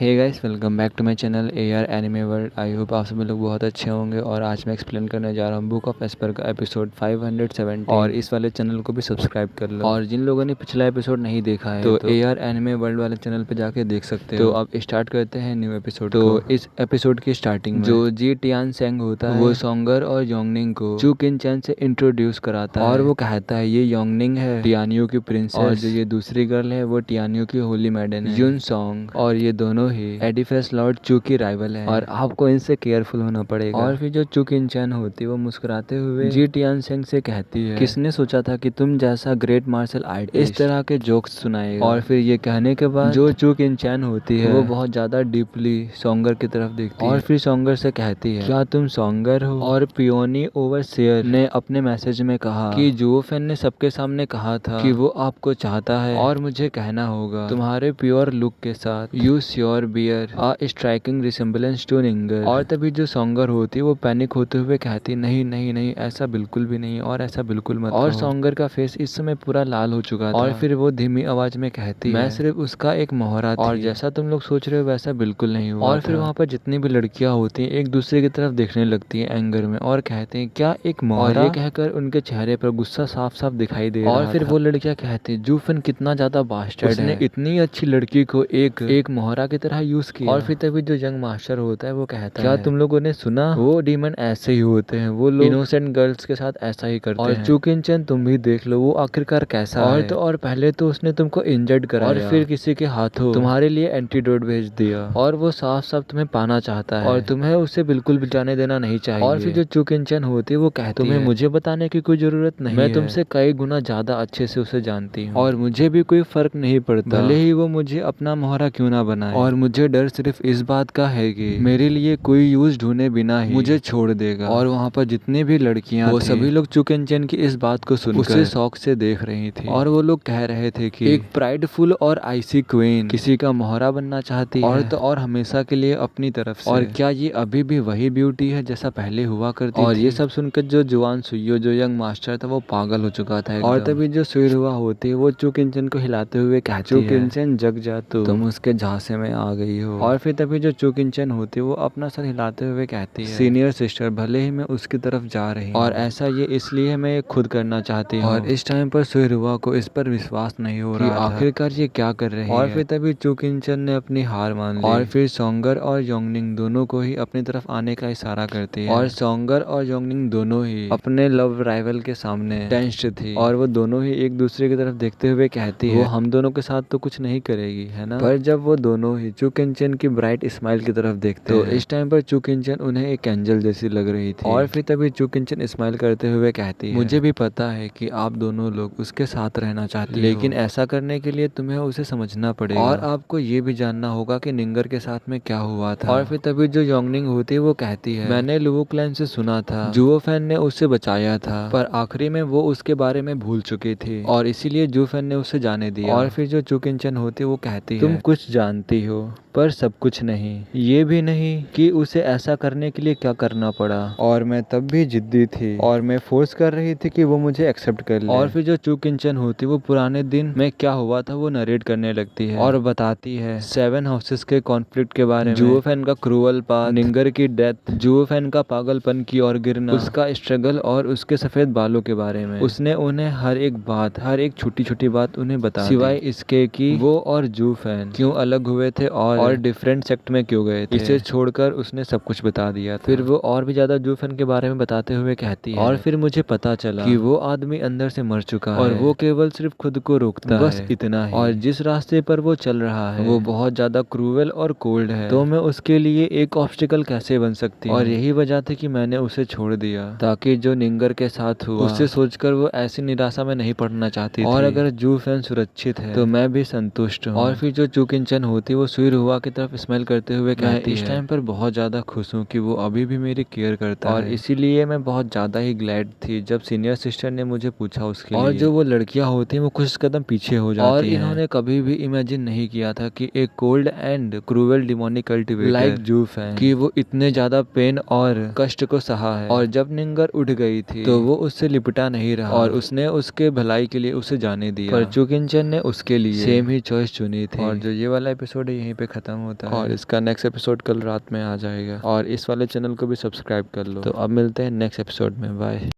Hey guys, welcome back to my channel AR anime world. I hope आप सभी लोग बहुत अच्छे होंगे। और आज मैं एक्सप्लेन करने जा रहा हूँ बुक ऑफ एस्पर का एपिसोड 570। और इस वाले चैनल को भी सब्सक्राइब कर लो। और जिन लोगों ने पिछला एपिसोड नहीं देखा है तो AR एनिमे वर्ल्ड वाले चैनल पे जाके देख सकते हो। तो अब स्टार्ट करते हैं न्यू एपिसोड। तो इस एपिसोड की स्टार्टिंग में जो जी टियान सेंग होता है वो सोंगर और योंगनिंग को चू किन चैन से इंट्रोड्यूस कराता है। और वो कहता है ये योंगनिंग है टियानियो की प्रिंसेस, और जो ये दूसरी गर्ल है वो टियानियो की होली मैडन है युन सॉन्ग। और ये दोनों ही एडिफेस लॉर्ड चू की राइवल है और आपको इनसे केयरफुल होना पड़ेगा। और फिर जो चू किन चैन होती है वो मुस्कुराते हुए जी टियान सेंग से कहती है, किसने सोचा था कि तुम जैसा ग्रेट मार्शल आर्टिस्ट इस तरह के जोक्स सुनाएगा। और फिर ये कहने के बाद जो चू किन चैन होती है वो बहुत ज्यादा डीपली सोंगर की तरफ देखती है और फिर सोंगर से कहती है, क्या तुम सोंगर हो? और पियोनी ओवरसियर ने अपने मैसेज में कहा कि जुओफेन ने सबके सामने कहा था कि वो आपको चाहता है और मुझे कहना होगा तुम्हारे प्योर लुक के साथ you sure bear a striking resemblance to निंगर। और तभी जो सोंगर होती है वो पैनिक होते हुए कहती, नहीं नहीं नहीं, ऐसा बिल्कुल भी नहीं और ऐसा बिल्कुल मत। और सोंगर का फेस इस समय पूरा लाल हो चुका था। और फिर वो धीमी आवाज में कहती, मैं सिर्फ उसका एक मोहरा थी और जैसा तुम लोग सोच रहे हो वैसा बिल्कुल नहीं हुआ। और फिर वहाँ पर जितनी भी लड़कियां होती हैं एक दूसरे की तरफ देखने लगती हैं एंगर में और कहते हैं, क्या एक मोहरा? और ये कहकर उनके चेहरे पर गुस्सा साफ साफ दिखाई दे रहा था। और फिर वो लड़कियां कहती, जूफन कितना ज्यादा बास्टर्ड है, उसने इतनी अच्छी लड़की को एक मोहरा की तरह यूज किया। और फिर तभी जो यंग मास्टर होता है वो कहता है, क्या तुम लोगों ने सुना? वो डीमन ऐसे ही होते हैं, वो लोग इनोसेंट गर्ल्स के साथ ऐसा ही करते हैं। और चू किन चैन तुम भी देख लो वो आखिरकार कैसा है। तो और पहले तो उसने तुमको इंजर्ड कराया और फिर किसी के हाथों तुम्हारे लिए एंटीडोट भेज दिया और वो साफ साफ तुम्हें पाना चाहता है और तुम्हें उसे बिल्कुल भी जाने देना नहीं चाहिए। और फिर जो चू किन चैन होती है वो कहती है, तुम्हें मुझे बताने की कोई जरूरत नहीं, मैं तुमसे कई गुना ज्यादा अच्छे से उसे जानती हूँ और मुझे भी कोई फर्क नहीं पड़ता भले ही वो मुझे अपना मोहरा क्यों ना बनाए। और मुझे डर सिर्फ इस बात का है कि मेरे लिए कोई यूज ढूंढे बिना ही मुझे छोड़ देगा। और वहाँ पर जितनी भी लड़कियां वो सभी लोग चू किन चैन की इस बात को सुनकर उसे शौक से देख रही थी। और वो लोग कह रहे थे कि एक प्राइडफुल और आइसी क्वीन किसी का मोहरा बनना चाहती है तो और हमेशा के लिए अपनी तरफ से। और क्या ये अभी भी वही ब्यूटी है जैसा पहले हुआ करती और थी? ये सब सुनकर जो जुआन सुइयो जो यंग मास्टर था वो पागल हो चुका था। और तभी जो सुइरुआ होती है वो चू किन चैन को हिलाते हुए कहती है, चू किन चैन जग जा तुम उसके झांसे में आ गई हो। और फिर तभी जो चू किन चैन होती है वो अपना सर हिलाते हुए कहती है, सीनियर सिस्टर भले ही मैं उसकी तरफ जा रही हूँ और ऐसा ये इसलिए मैं ये खुद करना चाहती हूँ। और इस टाइम पर सुइरुआ को इस पर विश्वास नहीं हो रहा था आखिरकार ये क्या कर रही है। और फिर तभी चू किन चैन ने अपनी हार मान ली और फिर सोंगर और योंगनिंग दोनों को ही अपनी तरफ आने का इशारा करती है। और सोंगर और योंगनिंग दोनों ही अपने लव राइवल के सामने टेंस्ड थी और वो दोनों ही एक दूसरे की तरफ देखते हुए कहती है, वो हम दोनों के साथ तो कुछ नहीं करेगी है ना। पर जब वो दोनों ही चू किन चैन की ब्राइट स्माइल की तरफ देखते तो इस टाइम पर चू किन चैन उन्हें एक एंजल जैसी लग रही थी। और फिर तभी चू किन चैन स्माइल करते हुए कहती है, मुझे भी पता है कि आप दोनों लोग उसके साथ रहना चाहती हो, लेकिन ऐसा करने के लिए तुम्हें उसे समझना पड़ेगा और आपको ये भी जानना होगा कि निंगर के साथ में क्या हुआ था। और फिर तभी जो योंगनिंग होती है वो कहती है, मैंने लुवु क्लैन से सुना था जुओफेन ने उसे बचाया था पर आखिरी में वो उसके बारे में भूल चुकी थी और इसीलिए जुओफेन ने उसे जाने दिया। और फिर जो चू किन चैन होती है वो कहती है, तुम कुछ जानती हो पर सब कुछ नहीं, ये भी नहीं कि उसे ऐसा करने के लिए क्या करना पड़ा। और मैं तब भी जिद्दी थी और मैं फोर्स कर रही थी कि वो मुझे एक्सेप्ट कर ले। और फिर जो चू किन चैन होती है वो पुराने दिन में क्या हुआ था वो नरेट करने लगती है और बताती है 7 हाउसेस के कॉन्फ्लिक्ट के बारे में, जुओफेन का क्रूअल पाथ, निंगर की डेथ, जुओफेन का पागलपन की ओर गिरना, उसका स्ट्रगल और उसके सफेद बालों के बारे में। उसने उन्हें हर एक बात, हर एक छोटी छोटी बात उन्हें बता दी, सिवाय इसके कि वो और जुफेन क्यों अलग हुए थे और डिफरेंट सेक्ट में क्यों गए थे। इसे छोड़कर उसने सब कुछ बता दिया था। फिर वो और भी ज्यादा जुफेन के बारे में बताते हुए कहती है, और फिर मुझे पता चला कि वो आदमी अंदर से मर चुका है और वो केवल सिर्फ खुद को रोकता है, बस इतना ही। और जिस रास्ते पर वो चल रहा है वो बहुत ज्यादा क्रूवल और कोल्ड है, तो मैं उसके लिए एक ऑब्स्टिकल कैसे बन सकती हूँ। और यही वजह थी कि मैंने उसे छोड़ दिया ताकि जो निंगर के साथ हुआ उससे सोचकर वो ऐसी निराशा में नहीं पड़ना चाहती और अगर जुफेन सुरक्षित है तो मैं भी संतुष्ट हूँ। और फिर जो चू किन चैन होती है वो सुइरुआ की तरफ स्माइल करते हुए कहती है, इस टाइम पर बहुत ज्यादा खुश हूँ कि वो अभी भी मेरी केयर करता है और इसीलिए मैं बहुत ज्यादा ही ग्लैड थी जब सीनियर सिस्टर ने मुझे पूछा उसके लिए। और जो वो लड़कियां होती हैं वो कुछ कदम पीछे हो जाती और इन्होंने कभी भी इमेजिन नहीं किया था कि एक cold and cruel demonic cultivator like जुफेन कि वो इतने ज्यादा पेन और कष्ट को सहा है। और जब निंगर उठ गई थी तो वो उससे लिपटा नहीं रहा और उसने उसके भलाई के लिए उसे जाने दिया, पर चू किन चैन ने उसके लिए सेम ही चॉइस चुनी थी। और जो ये वाला एपिसोड है यहीं यहीं पे ख़त्म होता है और इसका नेक्स्ट एपिसोड कल रात में आ जाएगा। और इस वाले चैनल को भी सब्सक्राइब कर लो। तो अब मिलते हैं नेक्स्ट एपिसोड में। Bye.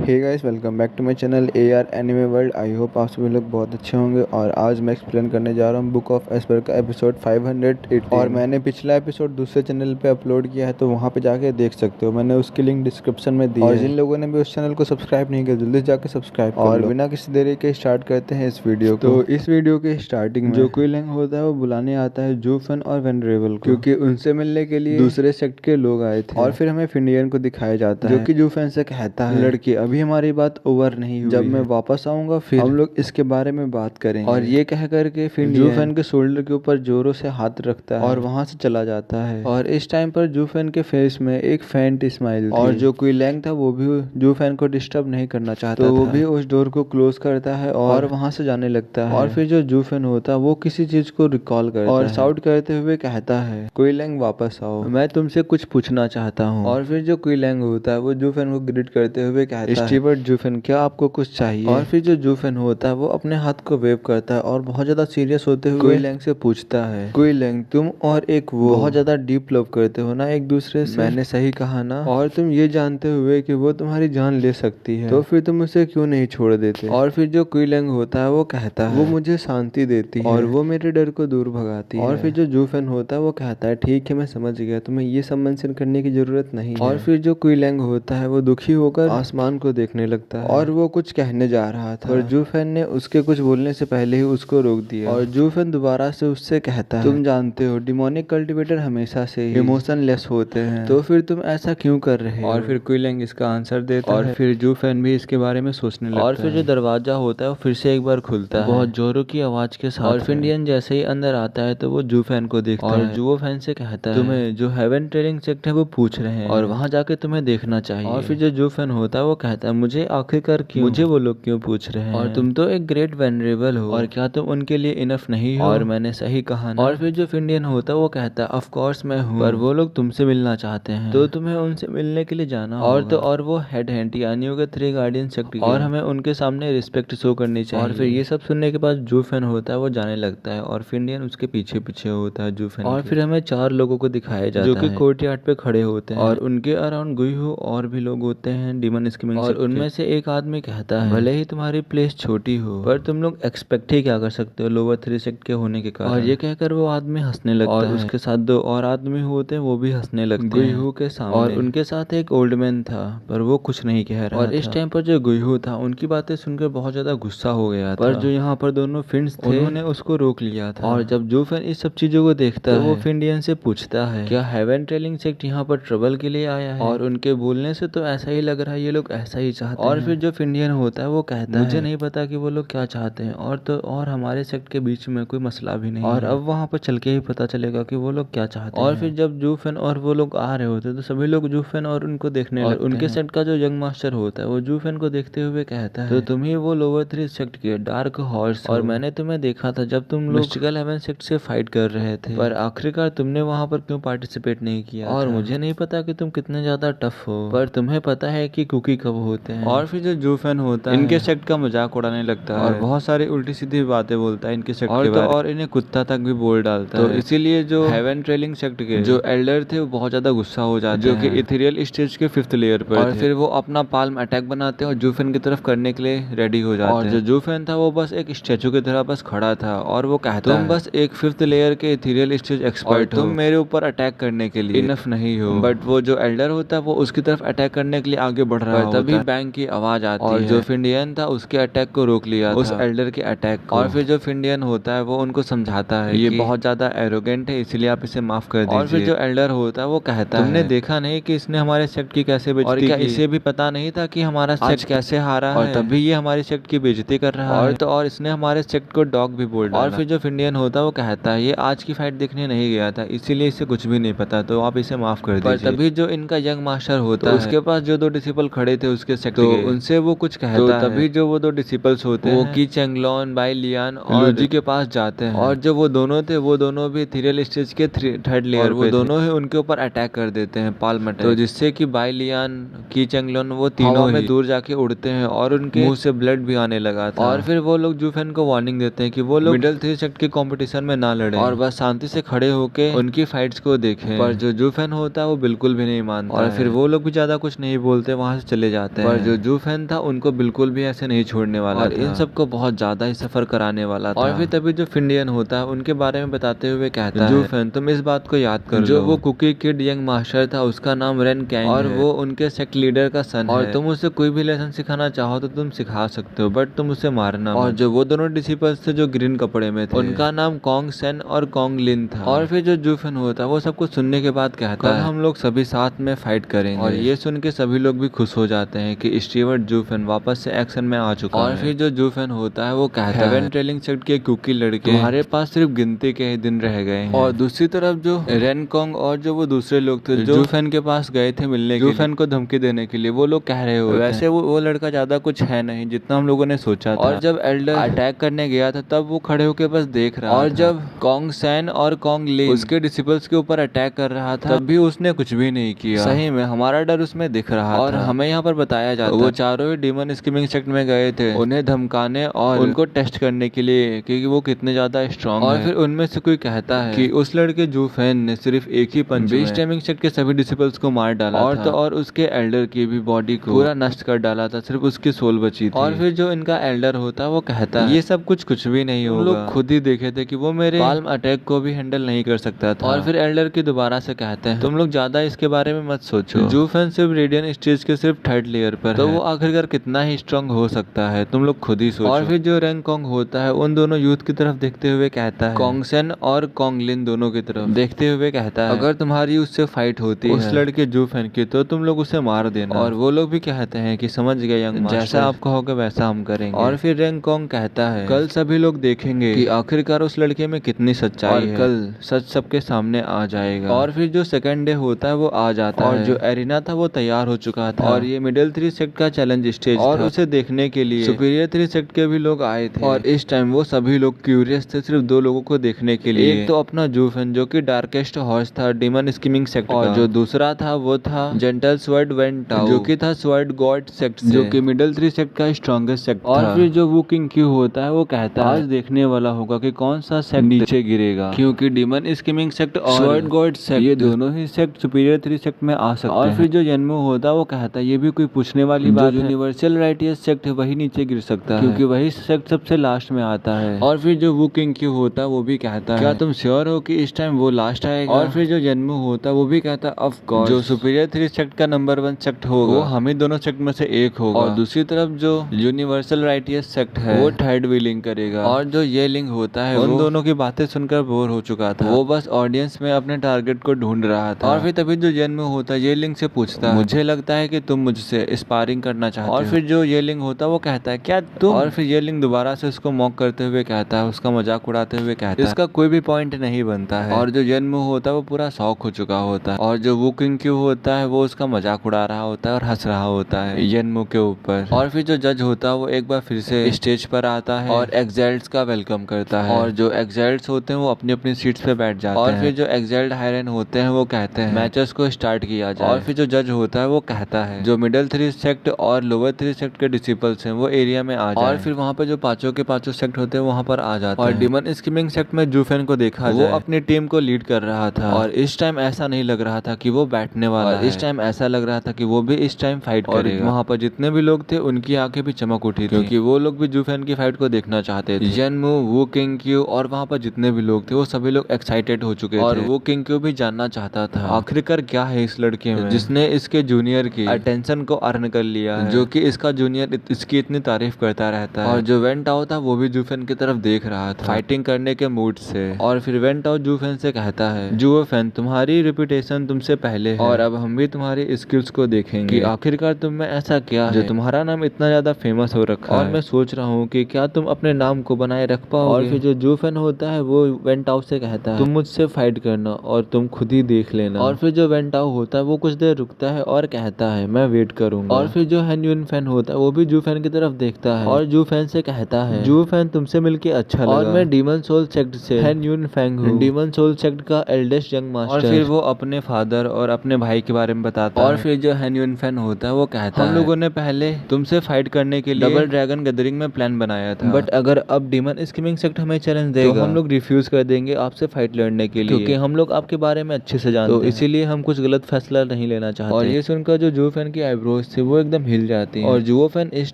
Hey guys, welcome back to my channel AR anime world. I hope आप सभी लोग बहुत अच्छे होंगे। और आज मैं एक्सप्लेन करने जा रहा हूँ बुक ऑफ एस्पर का एपिसोड 518। और मैंने पिछला एपिसोड दूसरे चैनल पे अपलोड किया है, तो वहाँ पे जाके देख सकते हो। मैंने उसकी लिंक डिस्क्रिप्शन में दी है। और जिन लोगों ने भी उस चैनल को सब्सक्राइब नहीं किया, जल्दी जाके सब्सक्राइब कर लो। और बिना किसी देरी के स्टार्ट करते हैं इस वीडियो को। तो इस वीडियो के स्टार्टिंग में जो क्विलिंग होता है वो बुलाने आता है जूफन और वेनरेबल को, क्योंकि उनसे मिलने के लिए दूसरे सेक्ट के लोग आए थे। और फिर हमें फिंडियन को दिखाया जाता है, जो कि जूफन से कहता है, लड़की अभी हमारी बात ओवर नहीं हुई, जब मैं वापस आऊंगा फिर हम लोग इसके बारे में बात करेंगे। और ये कह करके फिर जूफन के शोल्डर के ऊपर जोरों से हाथ रखता है और वहां से चला जाता है। और इस टाइम पर जूफन के फेस में एक फेंट स्माइल थी। और जो क्विलिंग था वो भी जूफन को डिस्टर्ब नहीं करना चाहता, तो वो भी उस डोर को क्लोज करता है और वहां से जाने लगता है। और फिर जो जूफन होता है वो किसी चीज को रिकॉल करता है और शाउट करते हुए कहता है, क्विलिंग वापस आओ, मैं तुमसे कुछ पूछना चाहता हूँ। और फिर जो क्विलिंग होता है वो जूफन को ग्रीट करते हुए कहता है, स्टीवर्ट जूफन, क्या आपको कुछ चाहिए? और फिर जो जूफन होता है वो अपने हाथ को वेव करता है और बहुत ज्यादा सीरियस होते हुए क्विलिंग से पूछता है, क्विलिंग तुम और एक वो बहुत ज्यादा डीप लव करते हो ना एक दूसरे से? मैंने सही कहा ना? और तुम ये जानते हुए कि वो तुम्हारी जान ले सकती है, तो फिर तुम उसे क्यों नहीं छोड़ देते? और फिर जो क्विलिंग होता है वो कहता है, वो मुझे शांति देती है और वो मेरे डर को दूर भगाती है। और फिर जो जूफन होता है वो कहता है, ठीक है मैं समझ गया, तुम्हें ये सब मेंशन करने की जरूरत नहीं है। और फिर जो क्विलिंग होता है वो दुखी होकर आसमान को देखने लगता है और वो कुछ कहने जा रहा था, और जूफन ने उसके कुछ बोलने से पहले ही उसको रोक दिया। और जूफन दोबारा से उससे कहता है, तुम जानते हो डिमोनिक कल्टीवेटर हमेशा से ही इमोशनलेस होते हैं, तो फिर तुम ऐसा क्यों कर रहे हो? और फिर क्विलिंग इसका आंसर देता है और फिर जूफन भी इसके बारे में सोचने लगता है। और फिर जो दरवाजा होता है वो फिर से एक बार खुलता है बहुत जोरों की आवाज के साथ। और फिंडियन जैसे ही अंदर आता है तो वो जूफन को देखता है और जूफन से कहता है, तुम्हें जो हेवन ट्रेनिंग सेक्ट है वो पूछ रहे हैं और वहां जाके तुम्हें देखना चाहिए। और फिर जो जूफन होता है वो कहता है, मुझे आखिरकार क्यों, मुझे वो लोग क्यों पूछ रहे हैं? और तुम तो एक ग्रेट वेनरेबल हो, और क्या तुम उनके लिए इनफ नहीं हो? और मैंने सही कहा ना? और फिर जो फिंडियन होता है वो कहता है, ऑफ कोर्स मैं हूँ, पर वो लोग तुमसे मिलना चाहते हैं, तो तुम्हें उनसे मिलने के लिए जाना और होगा। तो और वो हेड हैंड यानी होगा 3 गार्डियन सेक्ट, और हमें उनके सामने रिस्पेक्ट शो करनी चाहिए। और फिर ये सब सुनने के बाद जूफन होता है वो जाने लगता है और फिंडियन उसके पीछे पीछे होता है जूफन। और फिर हमें 4 लोगों को दिखाया जाता है जो कि कोर्टयार्ड पे खड़े होते हैं और उनके अराउंड गुईहू और भी लोग होते हैं डीमन स्कीमिंग। और उनमें से एक आदमी कहता है, भले ही तुम्हारी प्लेस छोटी हो पर तुम लोग एक्सपेक्ट ही क्या कर सकते हो लोअर 3 सेक्ट के होने के कारण। और ये कहकर वो आदमी हंसने लगता है और उसके साथ 2 और आदमी होते हैं वो भी हंसने लगते हैं गुईहू के सामने। और उनके साथ एक ओल्ड मैन था पर वो कुछ नहीं कह रहा। और इस टाइम पर जो गुईहू था उनकी बातें सुनकर बहुत ज्यादा गुस्सा हो गया था, पर जो यहाँ पर दोनों फिंड्स थे उन्होंने उसको रोक लिया था। और जब जूफन इस सब चीजों को देखता है वो फिंडियन से पूछता है, क्या हेवन ट्रेलिंग सेक्ट यहाँ पर ट्रबल के लिए आया है? और उनके बोलने से तो ऐसा ही लग रहा है ये लोग ऐसा ही चाहते हैं। और फिर जो फिंडियन होता है वो कहता है, मुझे नहीं पता कि वो लोग क्या चाहते हैं, और तो और हमारे सेक्ट के बीच में कोई मसला भी नहीं और अब वहाँ पर चल के ही पता चलेगा कि वो लोग क्या चाहते हैं। और फिर जब जूफन और वो लोग आ रहे होते तो सभी लोग जूफन और उनको देखने लगते हैं। उनके सेक्ट का जो यंग मास्टर होता है वो जूफन को देखते हुए कहता है, तो तुम ही वो लोअर 3 सेक्ट के डार्क हॉर्स, और मैंने तुम्हें देखा था जब तुम लोग मिस्टिकल हेवन सेक्ट से फाइट कर रहे थे, पर आखिरकार तुमने वहाँ पर क्यों पार्टिसिपेट नहीं किया? और मुझे नहीं पता कि तुम कितने ज्यादा टफ हो, पर तुम्हें पता है कि कुकी कब होते हैं? और फिर जो जूफन होता है इनके सेक्ट का मजाक उड़ाने लगता है और बहुत सारी उल्टी सीधी बातें बोलता है इनके सेक्ट के बारे में, और इन्हें कुत्ता तक भी बोल डालता है। तो इसीलिए जो हेवन ट्रेलिंग सेक्ट के जो एल्डर थे वो बहुत ज्यादा गुस्सा हो जाते हैं, जो कि इथेरियल स्टेज के 5th लेयर पर और फिर वो अपना पाल्म अटैक बनाते हैं और जूफन की तरफ करने के लिए रेडी हो जाते हैं। और जो जूफन था वो बस एक स्टैचू की तरह बस खड़ा था और वो कहता है, तुम बस एक 5th लेयर के इथेरियल स्टेज एक्सपर्ट हो, तुम मेरे ऊपर अटैक करने के लिए इनफ नहीं हो। बट वो जो एल्डर होता है वो उसकी तरफ अटैक करने के लिए आगे बढ़ रहा होता है, तभी बैंग की आवाज आती है और जो फिंडियन था उसके अटैक को रोक लिया उस एल्डर के अटैक को। और फिर जो फिंडियन होता है वो उनको समझाता है ये बहुत ज्यादा एरोगेंट है इसलिए आप इसे माफ कर दीजिए। और फिर जो एल्डर होता है वो कहता है, तुमने देखा नहीं कि इसने हमारे सेक्ट की कैसे बेइज्जती की? और क्या इसे भी पता नहीं था कि हमारा सेक्ट कैसे हारा है? और तभी ये हमारे सेक्ट की बेइज्जती कर रहा है, तो और इसने हमारे सेक्ट को डॉग भी बोल डाला। और फिर जो फिंडियन होता है वो कहता है, ये आज की फाइट देखने नहीं गया था इसीलिए इसे कुछ भी नहीं पता, तो आप इसे माफ कर दीजिए। तभी जो इनका यंग मास्टर होता है उसके पास जो 2 डिसिपल खड़े थे उसके सेक्ट तो उनसे वो कुछ कहता है। तभी जो वो दो डिसिपल्स होते हैं वो की चेंगलॉन, बाई लियान और लूजी के पास जाते हैं। और जो वो दोनों थे वो दोनों भी इथेरियल स्टेज के थर्ड लेयर पे वो दोनों ही उनके ऊपर अटैक कर देते हैं, पाल्म अटैक। तो जिससे कि बाई लियान, की चेंगलॉन वो तीनों में दूर जाके उड़ते हैं और उनके मुंह से ब्लड भी आने लगा था। और फिर वो लोग जूफेन को वार्निंग देते हैं कि वो लोग मिडिल 3 सेक्ट के कंपटीशन में ना लड़े और बस शांति से खड़े होके उनकी फाइट्स को देखें। पर जो जूफेन होता है वो बिल्कुल भी नहीं मानता और फिर वो लोग भी ज्यादा कुछ नहीं बोलते, वहां से चले जाते हैं। पर जो जूफेन था उनको बिल्कुल भी ऐसे नहीं छोड़ने वाला और इन सबको बहुत ज्यादा ही सफर कराने वाला था। और फिर तभी जो फिंडियन होता है उनके बारे में बताते हुए कहता है, जूफेन तुम इस बात को याद कर जो वो कुकी किड यंग मास्टर था उसका नाम रेन कैंग और वो उनके सेक्ट लीडर का सन है और तुम उसे कोई भी लेसन सिखाना चाहो तो तुम सिखा सकते हो, बट तुम उसे मारना। और जो वो दोनों डिसिपल्स थे जो ग्रीन कपड़े में थे उनका नाम कॉन्ग सेन और कॉन्ग लिन था। और फिर जो जूफेन होता है वो सब कुछ सुनने के बाद कहता है हम लोग सभी साथ में फाइट करेंगे। और ये सुन के सभी लोग भी खुश हो जाते हैं कि स्टीवर्ट जूफेन वापस से एक्शन में आ चुका है। और फिर जो जूफेन होता है वो कहता है हेवन ट्रेलिंग सेक्ट के कुकी लड़के तुम्हारे पास सिर्फ गिनती के ही दिन रह गए हैं। और दूसरी तरफ जो रेन कॉन्ग और जो वो दूसरे लोग थे जो जूफेन के पास गए थे मिलने के लिए, जूफेन को धमकी देने के लिए, वो लोग कह रहे हो वैसे वो लड़का ज्यादा कुछ है नहीं जितना हम लोगों ने सोचा था। और जब एल्डर अटैक करने गया था तब वो खड़े होकर बस देख रहा और जब कॉन्ग सैन और कॉन्ग लिन उसके डिसिपल्स के ऊपर अटैक कर रहा था तब भी उसने कुछ भी नहीं किया। सही में हमारा डर उसमें दिख रहा और हमें यहाँ पर बताया जाता वो चारों ही डीमन स्कीमिंग सेक्ट में गए थे उन्हें धमकाने और उनको टेस्ट करने के लिए कि वो कितने ज्यादा स्ट्रॉन्ग और फिर उनमें से कोई कहता है कि उस लड़के जूफेन ने सिर्फ एक ही पंच में स्कीमिंग सेक्ट के सभी डिसिपल्स को मार डाला और था। तो और उसके एल्डर की भी बॉडी को पूरा नष्ट कर डाला था, सिर्फ उसकी सोल बची थी। और फिर जो इनका एल्डर होता है वो कहता है ये सब कुछ भी नहीं होगा, लोग खुद ही देखे थे कि वो मेरे पाल्म अटैक को भी हैंडल नहीं कर सकता था। और फिर एल्डर की दोबारा से कहते हैं तुम लोग ज्यादा इसके बारे में मत सोचो, जूफेन सिर्फ रेडियन स्टेज के सिर्फ थर्ड लेयर पर तो वो आखिरकार कितना ही स्ट्रांग हो सकता है, तुम लोग खुद ही सोचो। और फिर जो रेंग कॉन्ग होता है उन दोनों यूथ की तरफ देखते हुए कहता है, कॉन्ग सेन और कॉन्ग लिन दोनों की तरफ देखते हुए कहता है अगर तुम्हारी उससे फाइट होती है उस लड़के जूफेन की तो तुम लोग उसे मार देना। और वो लोग भी कहते हैं कि समझ गए यंग मास्टर, जैसा आप कहोगे वैसा हम करेंगे। और फिर रेंग कॉन्ग कहता है कल सभी लोग देखेंगे कि आखिरकार उस लड़के में कितनी सच्चाई है, कल सच सबके सामने आ जाएगा। और फिर जो सेकंड डे होता है वो आ जाता है और जो एरिना था वो तैयार हो चुका था और ये मिडिल 3 सेक्ट का चैलेंज स्टेज और उसे देखने के लिए सुपीरियर 3 सेक्ट के भी लोग आए थे। और इस टाइम वो सभी लोग क्यूरियस थे सिर्फ दो लोगों को देखने के लिए, एक तो अपना जूफेन जो कि डार्केस्ट हॉर्स था डीमन स्कीमिंग सेक्ट का, और जो दूसरा था वो था जेंटल स्वर्ड वेन टाओ जो कि था स्वर्ड गॉड सेक्ट से, जो कि मिडिल 3 सेक्ट का स्ट्रॉन्गेस्ट सेक्ट था। और फिर जो वो किंग क्यू होता है वो कहता है आज देखने वाला होगा कि कौन सा सेक्ट नीचे गिरेगा, क्योंकि डीमन स्कीमिंग सेक्ट और स्वर्ड गॉड सेक्ट ये दोनों ही सेक्ट सुपीरियर 3 सेक्ट में आ सकते हैं। और फिर जो यनमो होता है वो कहता है ये भी कोई पूछने वाली बात है, यूनिवर्सल राइटियस सेक्ट है वही नीचे गिर सकता है क्योंकि वही सेक्ट सबसे लास्ट में आता है। और फिर जो वो किंग क्यू होता है वो भी कहता है क्या तुम श्योर हो कि इस टाइम वो लास्ट आएगा। और फिर जो यनमो होता है वो भी कहता है ऑफ कोर्स जो सुपीरियर 3 सेक्ट का नंबर 1 सेक्ट होगा वो हम ही दोनों सेक्ट में से एक होगा। और दूसरी तरफ जो यूनिवर्सल राइटियस सेक्ट है वो थर्ड व्हीलिंग करेगा। और जो ये लिंग होता है उन दोनों की बातें सुनकर बोर हो चुका था, वो बस ऑडियंस में अपने टारगेट को ढूंढ रहा था। और फिर तभी जो यनमो होता है ये लिंग से पूछता है मुझे लगता है कि तुम मुझसे स्पारिंग करना चाहते हो। और फिर जो ये लिंग होता है वो कहता है क्या तुम। और फिर ये लिंग दोबारा से उसको मॉक करते हुए कहता है, उसका मजाक उड़ाते हुए कहता है इसका कोई भी पॉइंट नहीं बनता है। और जो यनमो होता है वो पूरा शौक हो चुका होता है और जो वो किंग क्यू होता है वो उसका मजाक उड़ा रहा होता है और हंस रहा होता है यनमो के ऊपर। और फिर जो जज होता है वो एक बार फिर से स्टेज पर आता है और एग्जाइल्ड्स का वेलकम करता है और जो एग्जाइल्ड्स होते हैं वो अपनी अपनी सीट्स पे बैठ जाते हैं। और फिर जो एग्जाइल्ड हायरन होते हैं वो कहते हैं मैचेस को स्टार्ट किया जाए। और फिर जो जज होता है वो कहता है जो मिडिल 3 सेक्ट और लोअर 3 सेक्ट के डिसिपल्स हैं वो एरिया में आ जाए। और फिर वहाँ पे जो पांचों के पांचों सेक्ट होते हैं वहाँ पर आ जाते हैं। और डीमन स्कीमिंग सेक्ट में जूफेन को देखा वो अपनी टीम को लीड कर रहा था और इस टाइम ऐसा नहीं लग रहा था कि वो बैठने वाला है, इस टाइम ऐसा लग रहा था कि वो भी इस टाइम फाइट करेगा। वहाँ पर जितने भी लोग थे उनकी आंखें भी चमक उठी थी क्योंकि वो लोग भी जूफेन की फाइट को देखना चाहते थे। यनमो, वो किंग क्यू और वहाँ पर जितने भी लोग थे वो सभी लोग एक्साइटेड हो चुके थे और वो किंग क्यू भी जानना चाहता था आखिरकार क्या है इस लड़के में जिसने इसके जूनियर की अटेंशन को अर्न कर लिया है, जो कि इसका जूनियर इसकी इतनी तारीफ करता रहता है। और जो वेन टाओ था वो भी जूफेन की तरफ देख रहा था फाइटिंग करने के मूड से। और फिर वेन टाओ जूफेन से कहता है जूफेन तुम्हारी रेपुटेशन तुमसे पहले है और अब हम भी तुम्हारी स्किल्स को देखेंगे कि आखिरकार तुम में ऐसा क्या है जो तुम्हारा नाम इतना ज्यादा फेमस हो रखा है। और मैं सोच रहा हूँ कि क्या तुम अपने नाम को बनाए रख पाओगे। और फिर जो जूफेन होता है वो वेन टाओ से कहता है तुम मुझसे फाइट करना और तुम खुद ही देख लेना। और फिर जो वेन टाओ होता है वो कुछ देर रुकता है और कहता है मैं वेट करूँ करूंगा। और फिर जो हैन यून फैन होता है वो भी जू फैन की तरफ देखता है और जू फैन से कहता है, जू फैन तुमसे मिलके अच्छा लगा और मैं डीमन सोल सेक्ट से हैन यून फैंग हूँ, डीमन सोल सेक्ट का एल्डेस्ट यंग मास्टर। और फिर वो अपने फादर और अपने भाई के बारे में बताता है। और फिर जो हैन यून फैन होता है वो कहता है, हम लोगों ने पहले तुमसे फाइट करने के लिए डबल ड्रैगन गैदरिंग में प्लान बनाया था, बट अगर अब डीमन स्कीमिंग सेक्ट हमें चैलेंज देगा तो हम लोग रिफ्यूज कर देंगे आपसे फाइट लड़ने के लिए, क्योंकि हम लोग आपके बारे में अच्छे से जानते हैं, तो इसीलिए हम कुछ गलत फैसला नहीं लेना चाहते। और ये सुनकर जो जू फैन की आईब्रोज थी वो एकदम हिल जाती हैं और जू फैन इस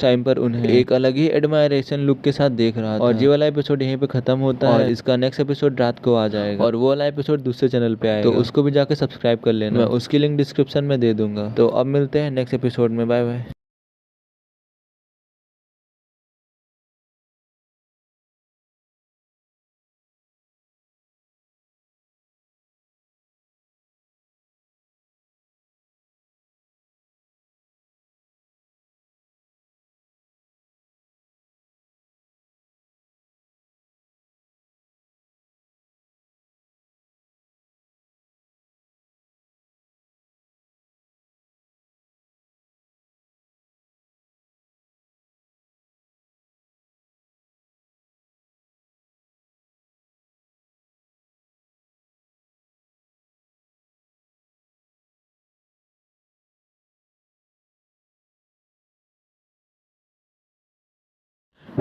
टाइम पर उन्हें एक अलग ही एडमायरेशन लुक के साथ देख रहा था। और ये वाला एपिसोड यहीं पे खत्म होता है। इसका नेक्स्ट एपिसोड रात को आ जाएगा और वो वाला एपिसोड दूसरे चैनल पे आएगा, तो उसको भी जाके सब्सक्राइब कर लेना, मैं उसकी लिंक डिस्क्रिप्शन में दे दूंगा। तो अब मिलते हैं नेक्स्ट एपिसोड में, bye bye.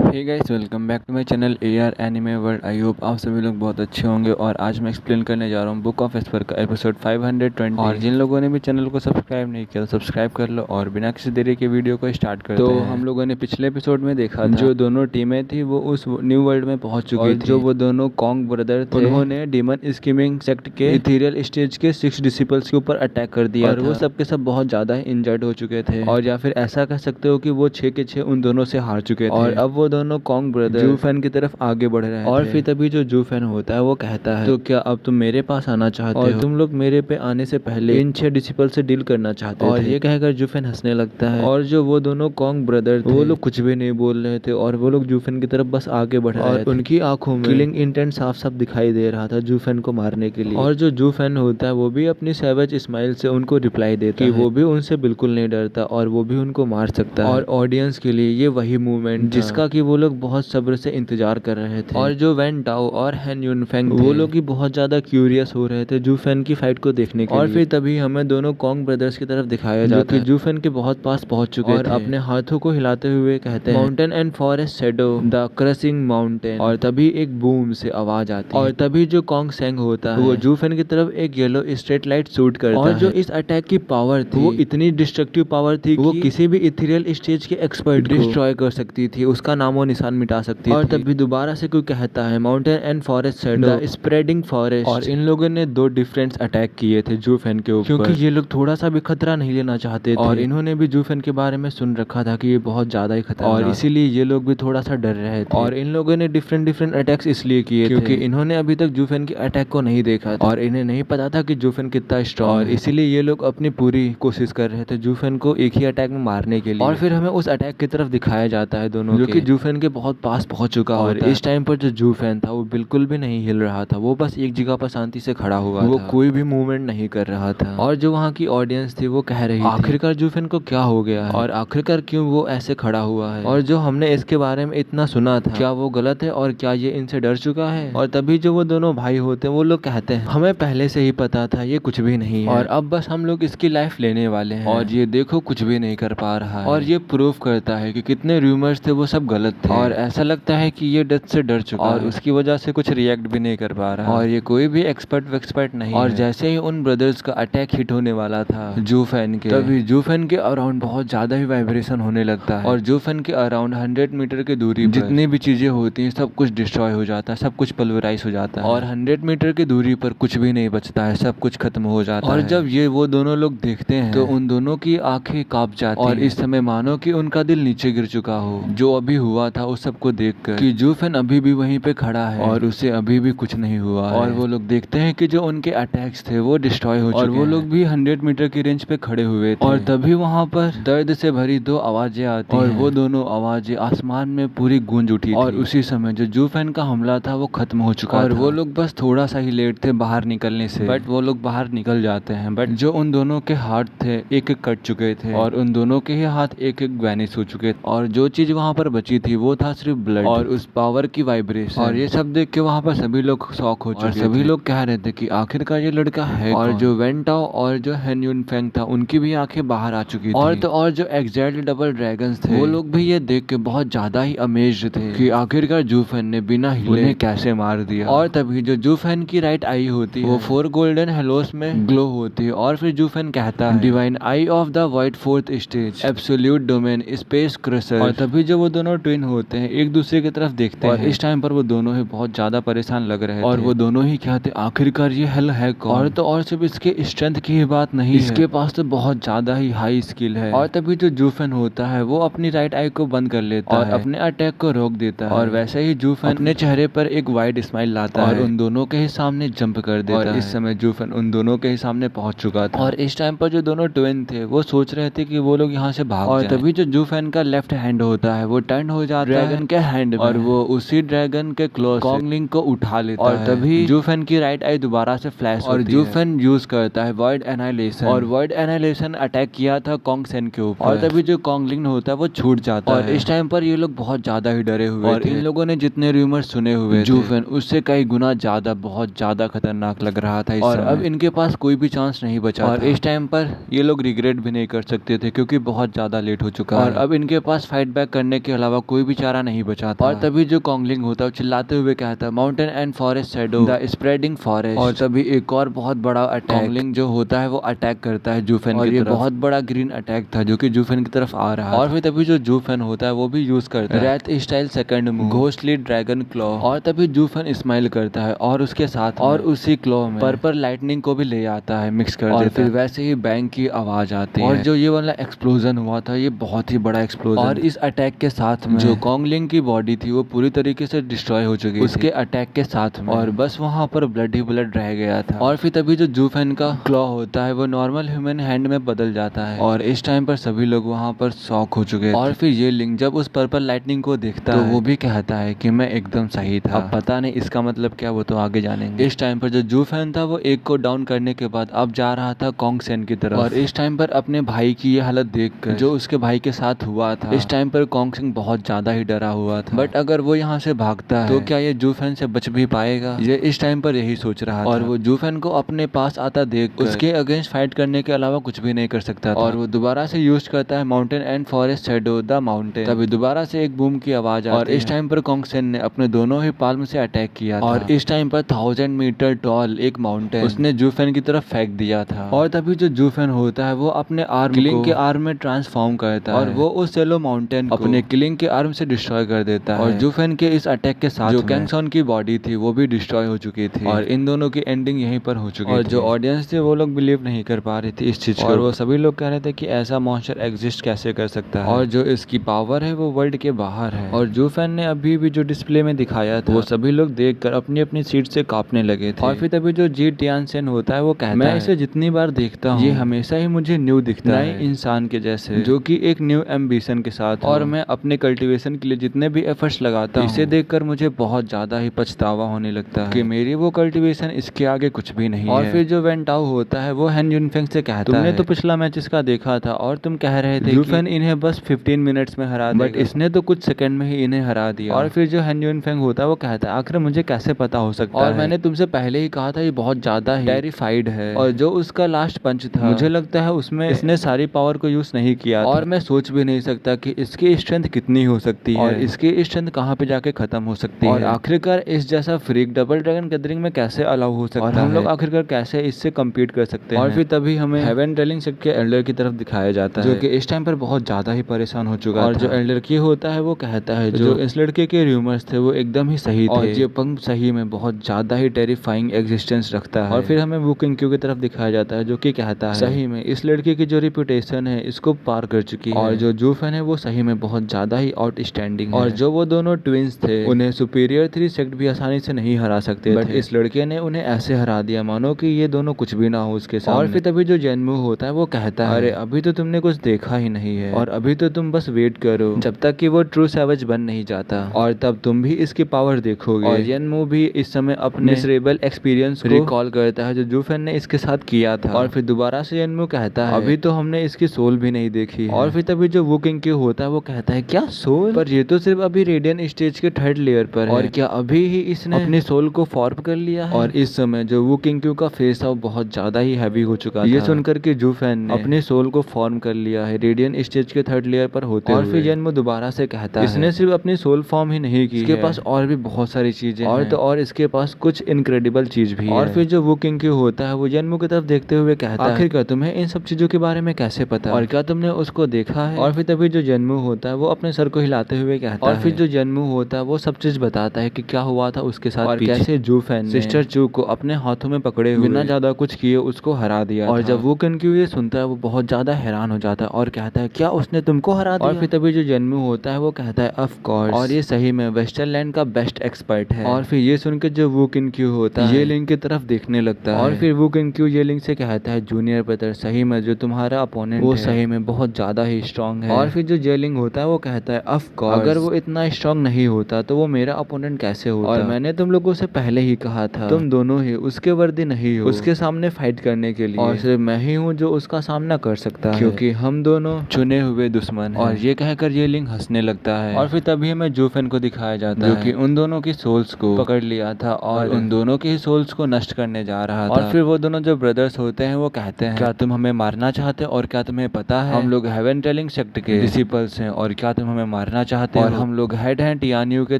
Hey guys, welcome back to my channel AR anime world. I hope आप सभी लोग बहुत अच्छे होंगे। और आज मैं एक्सप्लेन करने जा रहा हूँ बुक ऑफ एस्पर का एपिसोड 520। और जिन लोगों ने भी चैनल को सब्सक्राइब नहीं किया तो सब्सक्राइब कर लो और बिना किसी देरी के वीडियो को स्टार्ट करते हैं। तो हम लोगों ने पिछले एपिसोड में देखा था जो दोनों टीमें थी वो उस न्यू वर्ल्ड में पहुंच चुकी थी। जो वो दोनों कॉन्ग ब्रदर थे उन्होंने डीमन स्कीमिंग सेक्ट के इथेरियल स्टेज के 6 डिसिपल्स के ऊपर अटैक कर दिया और वो सब के सब बहुत ज्यादा इंजर्ड हो चुके थे, और या फिर ऐसा कह सकते हो कि वो 6 के 6 उन दोनों से हार चुके थे। और अब वो दोनों कॉन्ग ब्रदर जू फैन की तरफ आगे बढ़ रहे हैं। और फिर तभी जो जू फैन होता है वो कहता है, तो क्या अब तुम मेरे पास आना चाहते हो? और तुम लोग मेरे पे आने से पहले इन 6 डिसिपल से डील करना चाहते थे। और ये कहकर जू फैन हंसने लगता है। और जो वो दोनों कॉन्ग ब्रदर थे वो लोग कुछ भी नहीं बोल रहे थे और वो लोग जू फैन की तरफ बस आगे बढ़ रहे थे और उनकी आंखों में किलिंग इंटेंट साफ साफ दिखाई दे रहा था जू फैन को मारने के लिए। और जो जू फैन होता है वो भी अपनी सैवेज स्माइल से उनको रिप्लाई देता है कि वो भी उनसे बिल्कुल नहीं डरता और वो भी उनको मार सकता है। और ऑडियंस के लिए ये वही मूवमेंट जिसका कि वो लोग बहुत सब्र से इंतजार कर रहे थे। और जो वैन डाओ और हैन यून फैंग वो लोग ही बहुत ज्यादा क्यूरियस हो रहे थे जू फैन की फाइट को देखने के लिए। और फिर तभी हमें दोनों कॉन्ग ब्रदर्स की तरफ दिखाया जाता है जो कि जू फैन के बहुत पास पहुंच चुके थे और अपने हाथों को हिलाते हुए कहते हैं, mountain and forest shadow the crushing mountain. और तभी एक बूम से आवाज आती है और तभी जो कॉन्ग सेंग होता है वो जू फैन की तरफ एक येलो स्ट्रेट लाइट शूट करता है। और जो इस अटैक की पावर थी वो इतनी डिस्ट्रक्टिव पावर थी वो किसी भी इथेरियल स्टेज के एक्सपर्ट को डिस्ट्रॉय कर सकती थी, उसका नामो निशान मिटा सकती थी। और तभी दोबारा से कोई कहता है, mountain and forest shadow the spreading forest. और इन लोगों ने 2 डिफरेंट अटैक किए थे जू फैन के ऊपर, क्योंकि ये लोग थोड़ा सा भी खतरा नहीं लेना चाहते थे और इन्होंने भी जू फैन के बारे में सुन रखा था कि ये बहुत ज्यादा ही खतरा, और इसीलिए ये लोग भी थोड़ा सा डर रहे थे। और इन लोगों ने डिफरेंट अटैक्स इसलिए किए क्योंकि इन्होंने अभी तक जू फैन के अटैक को नहीं देखा था और इन्हें नहीं पता था कि जू फैन कितना स्ट्रॉन्ग, और इसीलिए ये लोग अपनी पूरी कोशिश कर रहे थे जू फैन को एक ही अटैक में मारने के लिए। और फिर हमें उस अटैक की तरफ दिखाया जाता है दोनों जो कि जू फैन के बहुत पास पहुंच चुका और इस टाइम पर जो जू फैन था वो बिल्कुल भी नहीं हिल रहा था, वो बस एक जगह पर शांति से खड़ा हुआ था, वो कोई भी मूवमेंट नहीं कर रहा था। और जो वहाँ की ऑडियंस थी वो कह रही थी आखिरकार जू फैन को क्या हो गया है और आखिरकार क्यों वो ऐसे खड़ा हुआ है, और जो हमने इसके बारे में इतना सुना था क्या वो गलत है और क्या ये इनसे डर चुका है। और तभी जो वो दोनों भाई होते हैं वो लोग कहते हैं, हमें पहले से ही पता था ये कुछ भी नहीं है और अब बस हम लोग इसकी लाइफ लेने वाले हैं, और ये देखो कुछ भी नहीं कर पा रहा है। और ये प्रूफ करता है कि कितने रूमर्स थे वो सब गलत थे, और ऐसा लगता है कि ये डेथ से डर चुका और उसकी वजह से कुछ रिएक्ट भी नहीं कर पा रहा, और ये कोई भी एक्सपर्ट नहीं। और जैसे ही उन ब्रदर्स का अटैक हिट होने वाला था जू फैन के, तभी जू फैन के अराउंड बहुत ज्यादा ही वाइब्रेशन होने लगता है और जू फैन के अराउंड 100 मीटर की दूरी पर जितनी भी चीजें होती हैं सब कुछ डिस्ट्रॉय हो जाता है, सब कुछ पल्वराइज हो जाता है, और 100 मीटर की दूरी पर कुछ भी नहीं बचता है, सब कुछ खत्म हो जाता है। और जब ये वो दोनों लोग देखते हैं तो उन दोनों की आंखें कांप जाती हैं और इस समय मानो कि उनका दिल नीचे गिर चुका हो। जो अभी हुआ था उस सबको देखकर कि जूफेन अभी भी वहीं पे खड़ा है और उसे अभी भी कुछ नहीं हुआ है। और वो लोग देखते हैं कि जो उनके अटैक्स थे वो डिस्ट्रॉय हो चुके हैं और वो लोग भी 100 मीटर की रेंज पे खड़े हुए थे। और तभी वहाँ पर दर्द से भरी दो आवाजें आती और वो दोनों आवाजें आसमान में पूरी गूंज उठी और उसी समय जो जूफेन का हमला था वो खत्म हो चुका और वो लोग बस थोड़ा सा ही लेट थे बाहर निकलने से, बट वो लोग बाहर निकल जाते हैं। बट जो उन दोनों के हाथ थे एक एक कट चुके थे और उन दोनों के ही हाथ एक एक वैनिश हो चुके थे और जो चीज वहाँ पर बची थी वो था सिर्फ ब्लड और उस पावर की वाइब्रेशन। और ये सब देख के वहाँ पर सभी लोग शॉक हो चुके थे। सभी लोग कह रहे थे कि आखिरकार ये लड़का है और जो वेंटाओ और जो हेन युनफेंग था उनकी भी आंखें बाहर आ चुकी थी। और जो एग्जैक्ट डबल ड्रैगन्स थे वो लोग भी ये देख के बहुत ज्यादा ही अमेज्ड थे कि आखिरकार जूफेन ने बिना हिले उन्हें कैसे मार दिया। और तभी जो जूफेन की राइट आई होती है वो 4 गोल्डन हेलोस में ग्लो होती है और फिर जूफेन कहता है divine I of the white fourth stage absolute domain space crusher. और तभी जो वो दोनों ट्विन होते हैं एक दूसरे की तरफ देखते हैं और इस टाइम पर वो दोनों ही बहुत ज्यादा परेशान लग रहे थे और वो दोनों ही कहते आखिरकार ये हेल है कौन। और तो और सिर्फ इसके स्ट्रेंथ की ही बात नहीं है, इसके पास तो बहुत ज्यादा ही हाई स्किल है। और तभी जो जूफेन होता है वो अपनी राइट आई को बंद कर लेता है और अपने अटैक को रोक देता है। और वैसे ही जूफेन अपने चेहरे पर एक वाइड स्माइल लाता है और उन दोनों के ही सामने जंप कर देता है। और इस समय जूफेन उन दोनों के ही सामने पहुंच चुका था और इस टाइम पर जो दोनों ट्विन थे वो सोच रहे थे कि वो लोग यहाँ से भाग और तभी जो जूफेन का लेफ्ट हैंड होता है वो टर्न हो जाता है ड्रैगन के हैंड में और वो उसी ड्रैगन के क्लोज कॉन्गलिंग को उठा लेता है। और तभी जूफेन की राइट आई दोबारा से फ्लैश और जूफेन यूज करता है वॉइड एनाइलेशन और वॉइड एनाइलेशन अटैक किया था कॉन्ग सेन के ऊपर और तभी जो कॉन्गलिंग होता है वो छूट जाता है। और इस टाइम पर ये लोग बहुत ज्यादा ही डरे हुए और इन लोगों ने जितने रूमर सुने हुए जूफेन उससे कई गुना ज्यादा बहुत ज्यादा खतरनाक लग रहा था और अब इनके पास कोई भी चांस नहीं बचा और इस टाइम पर ये लोग रिग्रेट भी नहीं कर सकते थे क्योंकि बहुत ज्यादा लेट हो चुका और अब इनके पास फाइट बैक करने के अलावा कोई भी चारा नहीं बचा था। और तभी जो कॉन्गलिंग होता है चिल्लाते हुए कहता है mountain and forest shadow the spreading forest. और तभी एक और बहुत बड़ा अटैक कॉन्गलिंग जो होता है वो अटैक करता है जूफेन की तरफ। ये बहुत बड़ा ग्रीन अटैक था जो कि जूफेन की तरफ आ रहा है। और फिर तभी जो जूफेन होता है वो भी यूज करता है wrath style second move ghostly dragon claw. और तभी जूफेन स्माइल करता है और उसके साथ और उसी क्लॉ में पर्पल लाइटनिंग को भी ले आता है मिक्स कर देता है। फिर वैसे ही बैंग की आवाज आती है और जो ये वाला एक्सप्लोजन हुआ था ये बहुत ही बड़ा एक्सप्लोजन और इस अटैक के साथ में जो कॉन्गलिंग की बॉडी थी वो पूरी तरीके से डिस्ट्रॉय हो चुकी उसके अटैक के साथ में और बस वहां पर ब्लड ही ब्लड रह गया था। और फिर तभी जो जूफेन का क्लॉ होता है वो नॉर्मल ह्यूमन हैंड में बदल जाता है और इस टाइम पर सभी लोग वहां पर शॉक हो चुके थे। और फिर ये लिंक जब उस पर्पल लाइटनिंग को देखता है तो वो भी कहता है कि मैं एकदम सही था। अब पता नहीं इसका मतलब क्या वो तो आगे जानेंगे। इस टाइम पर जो जूफेन था वो एक को डाउन करने के बाद अब जा रहा था कॉन्ग सेन की तरफ और इस टाइम पर अपने भाई की ये हालत देखकर जो उसके भाई के साथ हुआ था इस टाइम पर कॉन्ग सेन बहुत ज्यादा ही डरा हुआ था। बट अगर वो यहाँ से भागता है तो क्या ये जूफेन से बच भी पाएगा ये इस टाइम पर यही सोच रहा था। और वो जूफेन को अपने पास आता देख उसके अगेंस्ट फाइट करने के अलावा कुछ भी नहीं कर सकता था। और वो दोबारा से यूज करता है mountain and forest shadow the mountain. तभी दोबारा से एक बूम की आवाज आती है और इस टाइम पर कॉन्ग सेन ने अपने दोनों ही पाल्म से अटैक किया था और इस टाइम पर 1000 मीटर टॉल एक माउंटेन उसने जूफेन की तरफ फेंक दिया था। और तभी जो जूफेन होता है वो अपने आर्म किलिंग के आर्म में ट्रांसफॉर्म करता है और वो उस येलो माउंटेन को अपने किलिंग के आर्म से डिस्ट्रॉय कर देता है। और जूफेन के इस अटैक के साथ जो कैंग सॉन की बॉडी थी वो भी डिस्ट्रॉय हो चुकी थी और इन दोनों की एंडिंग यहीं पर हो चुकी थी। और जो ऑडियंस थे वो लोग बिलीव नहीं कर पा रहे थे इस चीज को और वो सभी लोग कह रहे थे कि ऐसा मॉन्स्टर एग्जिस्ट कैसे कर सकता है और जो इसकी पावर है वो वर्ल्ड के बाहर है। और जूफेन ने अभी भी जो डिस्प्ले में दिखाया था वो सभी लोग देखकर अपनी अपनी सीट से कांपने लगे थे। और फिर तभी जो जी टियानसेन होता है वो कहता है मैं इसे जितनी बार देखता हूँ ये हमेशा ही मुझे न्यू दिखता है इंसान के जैसे जो कि एक न्यू एम्बिशन के साथ और मैं अपने कल्टीवेशन के लिए जितने भी एफर्ट्स लगाता हूँ इसे देखकर मुझे बहुत ज्यादा ही पछतावा होने लगता है कि मेरी वो कल्टीवेशन इसके आगे कुछ भी नहीं है। और फिर जो वेंटाओ होता है वो हेन युनफेंग से कहता है तुमने तो पिछला मैच इसका देखा था और तुम कह रहे थे जूफेन इन्हें बस 15 मिनट्स में हरा देगा बट इसने तो कुछ सेकंड में ही इन्हें हरा दिया। और फिर जो हेन युनफेंग होता है वो कहता है आखिर मुझे कैसे पता हो सकता है और मैंने तुमसे पहले ही कहा था ये बहुत ज्यादा ही टेरिफाइड है। और जो उसका लास्ट पंच था मुझे लगता है उसमें इसने सारी पावर को यूज नहीं किया और मैं सोच भी नहीं सकता कि इसकी स्ट्रेंथ कितनी हो सकती है और इसकी स्ट्रेंथ कहाँ पे जाके खत्म हो सकती है और आखिरकार इस जैसा फ्रीक डबल ड्रैगन गैदरिंग में कैसे अलाउ हो सकता है और हम लोग आखिरकार कैसे इससे कम्पीट कर सकते हैं। और फिर तभी हमें हेवन ड्वेलिंग शिप के एल्डर की तरफ दिखाया जाता है जो कि इस टाइम पर बहुत ज्यादा ही परेशान हो चुका है। और जो एल्डर की होता है वो कहता है जो इस लड़के के रूमर्स थे वो एकदम ही सही थे और ये पंग सही में बहुत ज्यादा ही टेरिफाइंग एग्जिस्टेंस रखता है। और फिर हमें वू किंग की तरफ दिखाया जाता है जो कि कहता है सही में इस लड़के की जो रिपुटेशन है इसको पार कर चुकी है और जो जूफेन है वो सही में बहुत ज्यादा ही आउट साथ स्टैंडिंग और जो वो दोनों ट्विंस थे उन्हें सुपीरियर 3 सेक्ट भी आसानी से नहीं हरा सकते बट इस लड़के ने उन्हें ऐसे हरा दिया मानो कि ये दोनों कुछ भी ना हो उसके सामने। और फिर तभी जो जेनमू होता है वो कहता है अरे अभी तो तुमने कुछ देखा ही नहीं है और अभी तो तुम बस वेट करो जब तक कि वो ट्रू सैवेज बन नहीं जाता और तब तुम भी इसकी पावर देखोगे। और जेनमू भी इस समय अपने मिसरेबल एक्सपीरियंस को रिकॉल करता है जो जूफेन ने इसके साथ किया था और फिर दोबारा से जेनमू कहता है अभी तो हमने इसकी सोल भी नहीं देखी है। और फिर तभी जो वू किंग होता है वो कहता है क्या सोल, पर ये तो सिर्फ अभी रेडियन स्टेज के 3rd लेयर पर है और क्या अभी ही इसने अपनी सोल को फॉर्म कर लिया है। और इस समय जो वू किंग का फेस था वो बहुत ज्यादा ही हैवी हो चुका था। ये सुनकर के जूफेन ने अपनी सोल को फॉर्म कर लिया है रेडियन स्टेज के 3rd लेयर पर होते हुए। और फिर जेनमू दोबारा से कहता है इसने सिर्फ अपनी सोल फॉर्म ही नहीं की, इसके पास और भी बहुत सारी चीजें और तो और इसके पास कुछ इनक्रेडिबल चीज भी है। और फिर जो वू किंग होता है वो जेनमू की तरफ देखते हुए कहता है आखिरकार तुम्हें इन सब चीजों के बारे में कैसे पता और क्या तुमने उसको देखा है। और फिर तभी जो जेनमू होता है वो अपने सर को हिलाते हुए कहता है और फिर जो जेनमू होता है वो सब चीज बताता है कि क्या हुआ था उसके साथ और कैसे जूफेन ने सिस्टर चू को अपने हाथों में पकड़े हुए बिना ज्यादा कुछ किए उसको हरा दिया और जब वो किंक्यू ये सुनता है वो बहुत ज्यादा हैरान हो जाता है और कहता है क्या उसने तुमको हरा दिया। और फिर तभी जो जेनमू होता है वो कहता है ऑफ कोर्स और ये सही में वेस्टरलैंड का बेस्ट एक्सपर्ट है। और फिर ये सुनकर जो वो किंक्यू होता है ये लिंक की तरफ देखने लगता है और फिर वो किंक्यू ये लिंक से कहता है जूनियर ब्रदर सही में जो तुम्हारा अपोनेंट वो सही में बहुत ज्यादा ही स्ट्रांग है। और फिर जो जेलिंग होता है वो कहता है ऑफ कोर्स अगर वो इतना स्ट्रांग नहीं होता तो वो मेरा अपोनेंट कैसे होता। और मैंने तुम लोगों से पहले ही कहा था तुम दोनों ही उसके वर्दी नहीं हो उसके सामने फाइट करने के लिए और सिर्फ मैं ही हूँ जो उसका सामना कर सकता है क्योंकि हम दोनों चुने हुए दुश्मन हैं। और ये कहकर ये लिंक हंसने लगता है और फिर तभी हमें जूफेन को दिखाया जाता है जो कि उन दोनों की सोल्स को पकड़ लिया था और उन दोनों की सोल्स को नष्ट करने जा रहा था। और फिर वो दोनों जो ब्रदर्स होते हैं वो कहते हैं क्या तुम हमें मारना चाहते हो और क्या तुम्हें पता है हम लोग हेवन टेलिंग सेक्ट के डिसिपल्स हैं और क्या तुम हमें मारना चाहते हो और हम लोग हेड हैं टियान्यू के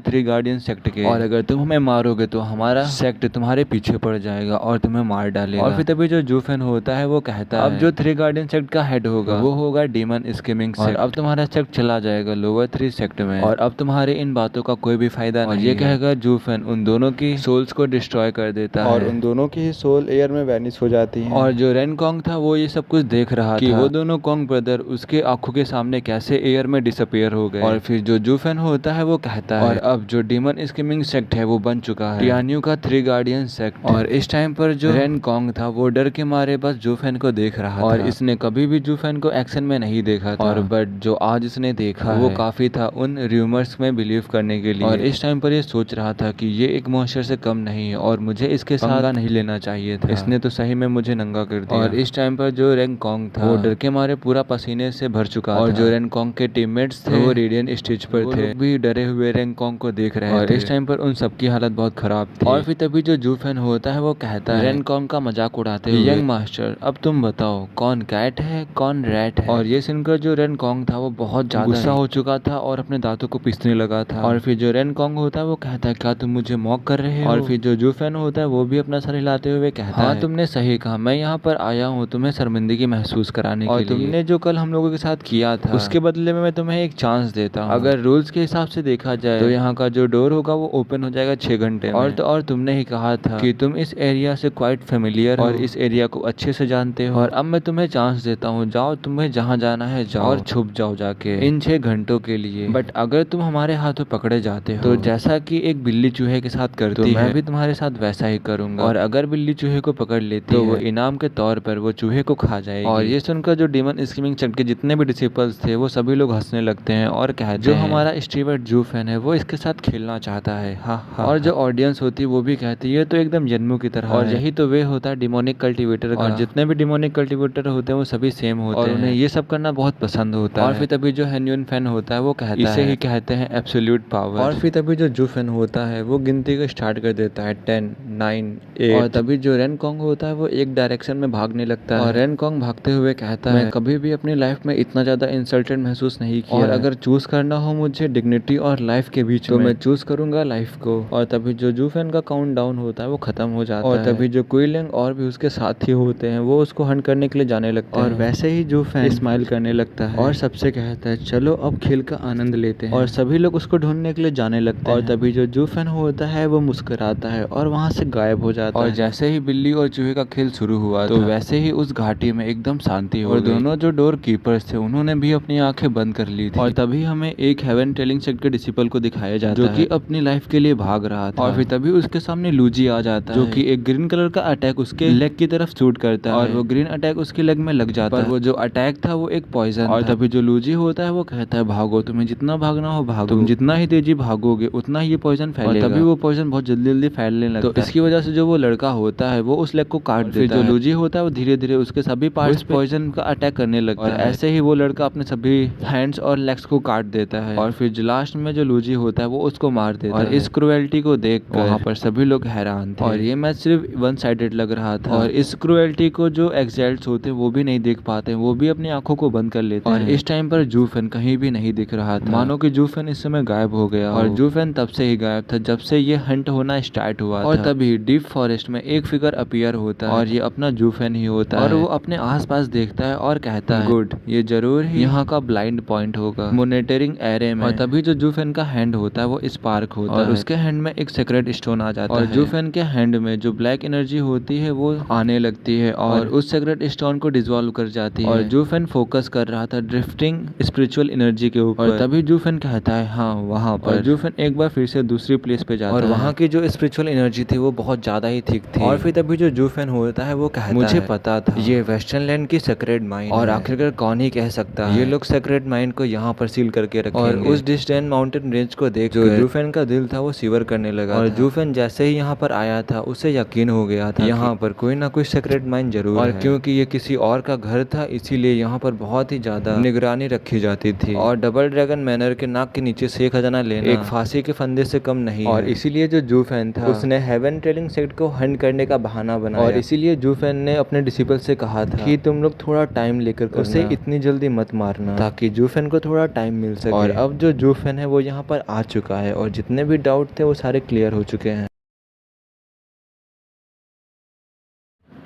3 गार्डियन सेक्ट के और अगर तुम हमें मारोगे तो हमारा सेक्ट तुम्हारे पीछे पड़ जाएगा और तुम्हें मार डालेगा। और फिर तभी जो जूफेन होता है वो कहता है अब जो 3 गार्डियन सेक्ट का हेड होगा वो होगा डीमन स्किमिंग सेक्ट। अब तुम्हारा सेक्ट चला जाएगा लोअर 3 सेक्ट में और अब तुम्हारे इन बातों का कोई भी फायदा नहीं। ये कहकर जूफेन उन दोनों की सोल्स को डिस्ट्रॉय कर देता है और उन दोनों की सोल एयर में वैनिश हो जाती है। और जो रेन कॉन्ग था वो ये सब कुछ देख रहा था कि वो दोनों कॉन्ग ब्रदर उसके आंखों के सामने कैसे एयर में डिसअपियर हो गए। और फिर जो जूफेन होता है वो कहता है और अब जो डीमन स्किमिंग सेक्ट है वो बन चुका है टियान्यू का 3 गार्डियन सेक्ट। और इस टाइम पर जो रेन कॉन्ग था वो डर के मारे बस जूफेन को देख रहा था और इसने कभी भी जूफेन को एक्शन में नहीं देखा था। और बट जो आज इसने देखा वो काफी था उन रूमर्स में बिलीव करने के लिए। और इस टाइम पर ये सोच रहा था कि ये एक मॉन्स्टर से कम नहीं है और मुझे इसके साथ नहीं लेना चाहिए था। इसने तो सही में मुझे नंगा कर दिया। और इस टाइम पर जो रेन कॉन्ग था वो डर के मारे पूरा पसीने से भर चुका और जो रेन कॉन्ग के टीममेट्स थे वो रेडियन स्टेज पर थे भी डरे हुए रेन कॉन्ग को देख रहे थे। और इस टाइम पर उन सबकी हालत बहुत खराब थी। और फिर तभी जो जूफेन होता है वो कहता है रेन कॉन्ग का मजाक उड़ाते हुए यंग मास्टर अब तुम बताओ कौन कैट है कौन रैट है। और ये सुनकर जो रेन कॉन्ग था वो बहुत ज्यादा गुस्सा हो चुका था और अपने दांतों को पीसने लगा था। और फिर जो रेन कॉन्ग होता है वो कहता है क्या तुम मुझे मॉक कर रहे हो। और फिर जो जूफेन होता है वो भी अपना सर हिलाते हुए कहता है तुमने सही कहा मैं यहाँ पर आया हूँ तुम्हें शर्मिंदगी महसूस कराने के लिए। तुमने जो कल हम लोगों के साथ किया था उसके बदले में मैं तुम्हें एक चांस देता हूँ। अगर रूल्स के हिसाब से देखा जाए तो यहाँ का जो डोर होगा वो ओपन हो जाएगा 6 घंटे में। और तुमने ही कहा था कि तुम इस एरिया से क्वाइट फेमिलियर और इस एरिया को अच्छे से जानते हो। और अब मैं तुम्हें चांस देता हूँ जाओ तुम्हें जहाँ जाना है जाओ और छुप जाओ जाके इन 6 घंटों के लिए। बट अगर तुम हमारे हाथों पकड़े जाते हो तो जैसा कि एक बिल्ली चूहे के साथ करती है मैं भी तुम्हारे साथ वैसा ही करूंगा। और अगर बिल्ली चूहे को पकड़ लेती तो वो इनाम के तौर पर वो चूहे को खा जाएगी। और ये सुनकर जो डीमन स्किमिंग सेक्ट के जितने भी डिसिपल्स थे वो सभी लोग हंसने लगते हैं और कहते हैं जो हमारा स्टीवर्ट जूफेन है वो इसके साथ खेलना चाहता है। हाँ। और जो ऑडियंस होती है वो भी कहती है तो एकदम जन्मू की तरह और यही तो वे होता है डिमोनिक कल्टीवेटर का। और जितने भी डिमोनिक कल्टीवेटर होते हैं वो सभी सेम होते हैं और उन्हें ये सब करना बहुत पसंद होता है। और फिर तभी जो हेन्यून फैन होता है वो कहता है इसे ही कहते हैं एब्सोल्यूट पावर। और फिर तभी जो जूफेन होता है वो गिनती को स्टार्ट कर देता है 10 9 8। और तभी जो रेन कॉन्ग होता है वो एक डायरेक्शन में भागने लगता है और रेन कॉन्ग भागते हुए कहता है मैं कभी भी अपनी लाइफ में इतना ज्यादा इंसल्टेड महसूस नहीं किया और अगर चूज करना हो मुझे डिग्निटी और लाइफ के बीच तो मैं चूज करूंगा लाइफ को। और तभी जो जूफेन का काउंट डाउन होता है वो खत्म हो जाता है और तभी जो क्विलिंग और भी उसके साथी होते हैं वो उसको हंट करने के लिए जाने लगते हैं। और वैसे ही जूफेन स्माइल करने लगता है और सबसे कहता है चलो अब खेल का आनंद लेते हैं। और सभी लोग उसको ढूंढने के लिए जाने लगते हैं। और तभी जो जूफेन होता है वो मुस्कुराता है और वहां से गायब हो जाता है। और जैसे ही बिल्ली और चूहे का खेल शुरू हुआ तो वैसे ही उस घाटी में एकदम शांति हो गई। और दोनों जो डोर कीपर्स थे उन्होंने भी अपनी आंखें बंद कर ली थी। और तभी हमें हमें एक हेवन टेलिंग सेक्ट के डिसिपल को दिखाया जाता है जो कि अपनी लाइफ के लिए भाग रहा था। और फिर तभी उसके सामने लूजी आ जाता है जो कि एक ग्रीन कलर का अटैक उसके लेग की तरफ शूट करता है और वो ग्रीन अटैक उसके लेग में लग जाता है। वो जो अटैक था वो एक पॉइजन और तभी जो लूजी होता है वो कहता है भागो, तुम्हें जितना भागना हो भागो, तुम जितना ही तेजी भागोगे उतना ही ये पॉइजन फैलेगा। तभी वो पॉइजन बहुत जल्दी जल्दी फैलने लगता है। तो इसकी वजह से जो वो लड़का होता है वो उस लेग को काट देता है। जो लूजी होता है वो धीरे धीरे उसके सभी पार्ट्स पॉइजन का अटैक करने लगता है। ऐसे ही वो लड़का अपने सभी हैंड्स और लेग्स को काट देता है और फिर लास्ट में जो लूजी होता है वो उसको मार देता है। और इस क्रुएल्टी को देख वहाँ पर सभी लोग हैरान थे और ये मैच सिर्फ वन साइडेड लग रहा था। और इस क्रुएल्टी को जो एक्साइट्स होते हैं वो भी नहीं देख पाते, वो भी अपनी आंखों को बंद कर लेते हैं। और इस टाइम पर जूफेन कहीं भी नहीं दिख रहा था, मानो कि जूफेन इस समय गायब हो गया। और जूफेन तब से ही गायब था जब से ये हंट होना स्टार्ट हुआ और तभी डीप फॉरेस्ट में एक फिगर अपीयर होता है और ये अपना जूफेन ही होता है। और वो अपने आसपास देखता है और कहता है गुड, ये जरूर ही यहाँ का ब्लाइंड पॉइंट होगा मॉनिटरिंग एरे में। और तभी जो जूफेन का हैंड होता है वो स्पार्क होता है और उसके हैंड में एक सीक्रेट स्टोन आ जाता है। और जूफेन के हैंड में जो ब्लैक एनर्जी होती है वो आने लगती है और उस सीक्रेट स्टोन को डिसॉल्व कर जाती है। और जूफेन फोकस कर रहा था ड्रिफ्टिंग स्पिरिचुअल एनर्जी के ऊपर। और तभी जूफेन कहता है हाँ वहाँ पर। और जूफेन एक बार फिर से दूसरी प्लेस पे जाता है और वहाँ की जो स्पिरिचुअल एनर्जी थी वो बहुत ज्यादा ही थिक थी। और फिर तभी जो जूफेन होता है वो कहता है मुझे पता था ये वेस्टर्न लैंड की सेक्रेट माइन और आखिरकार कौन ही कह सकता है ये लोग सेक्रेट माइन को यहाँ पर सील करके रखेंगे। और उस डिस्टेंट माउंटेन रेंज को देख जो जूफेन का दिल था वो शिवर करने लगा और जूफेन जैसे ही यहाँ पर आया था उसे यकीन हो गया था यहाँ पर कोई ना कोई सेक्रेट माइन जरूर है। और क्योंकि ये किसी और का घर था इसीलिए यहाँ पर बहुत ही ज्यादा निगरानी रखी जाती थी। और डबल ड्रैगन मैनर के नाक के नीचे से खजाना लेना एक फांसी के फंदे से कम नहीं और इसीलिए जो जूफेन था उसने हेवन टेलिंग सेक्ट को हंट करने का बहाना बनाया। और इसीलिए जूफेन ने अपने डिसिपल से कहा था कि तुम लोग थोड़ा टाइम लेकर उसे इतनी जल्दी मत मारना ताकि जूफेन को थोड़ा टाइम मिल सके। और अब जो जूफेन है वो यहाँ पर आ चुका है और जितने भी डाउट थे वो सारे क्लियर हो चुके हैं।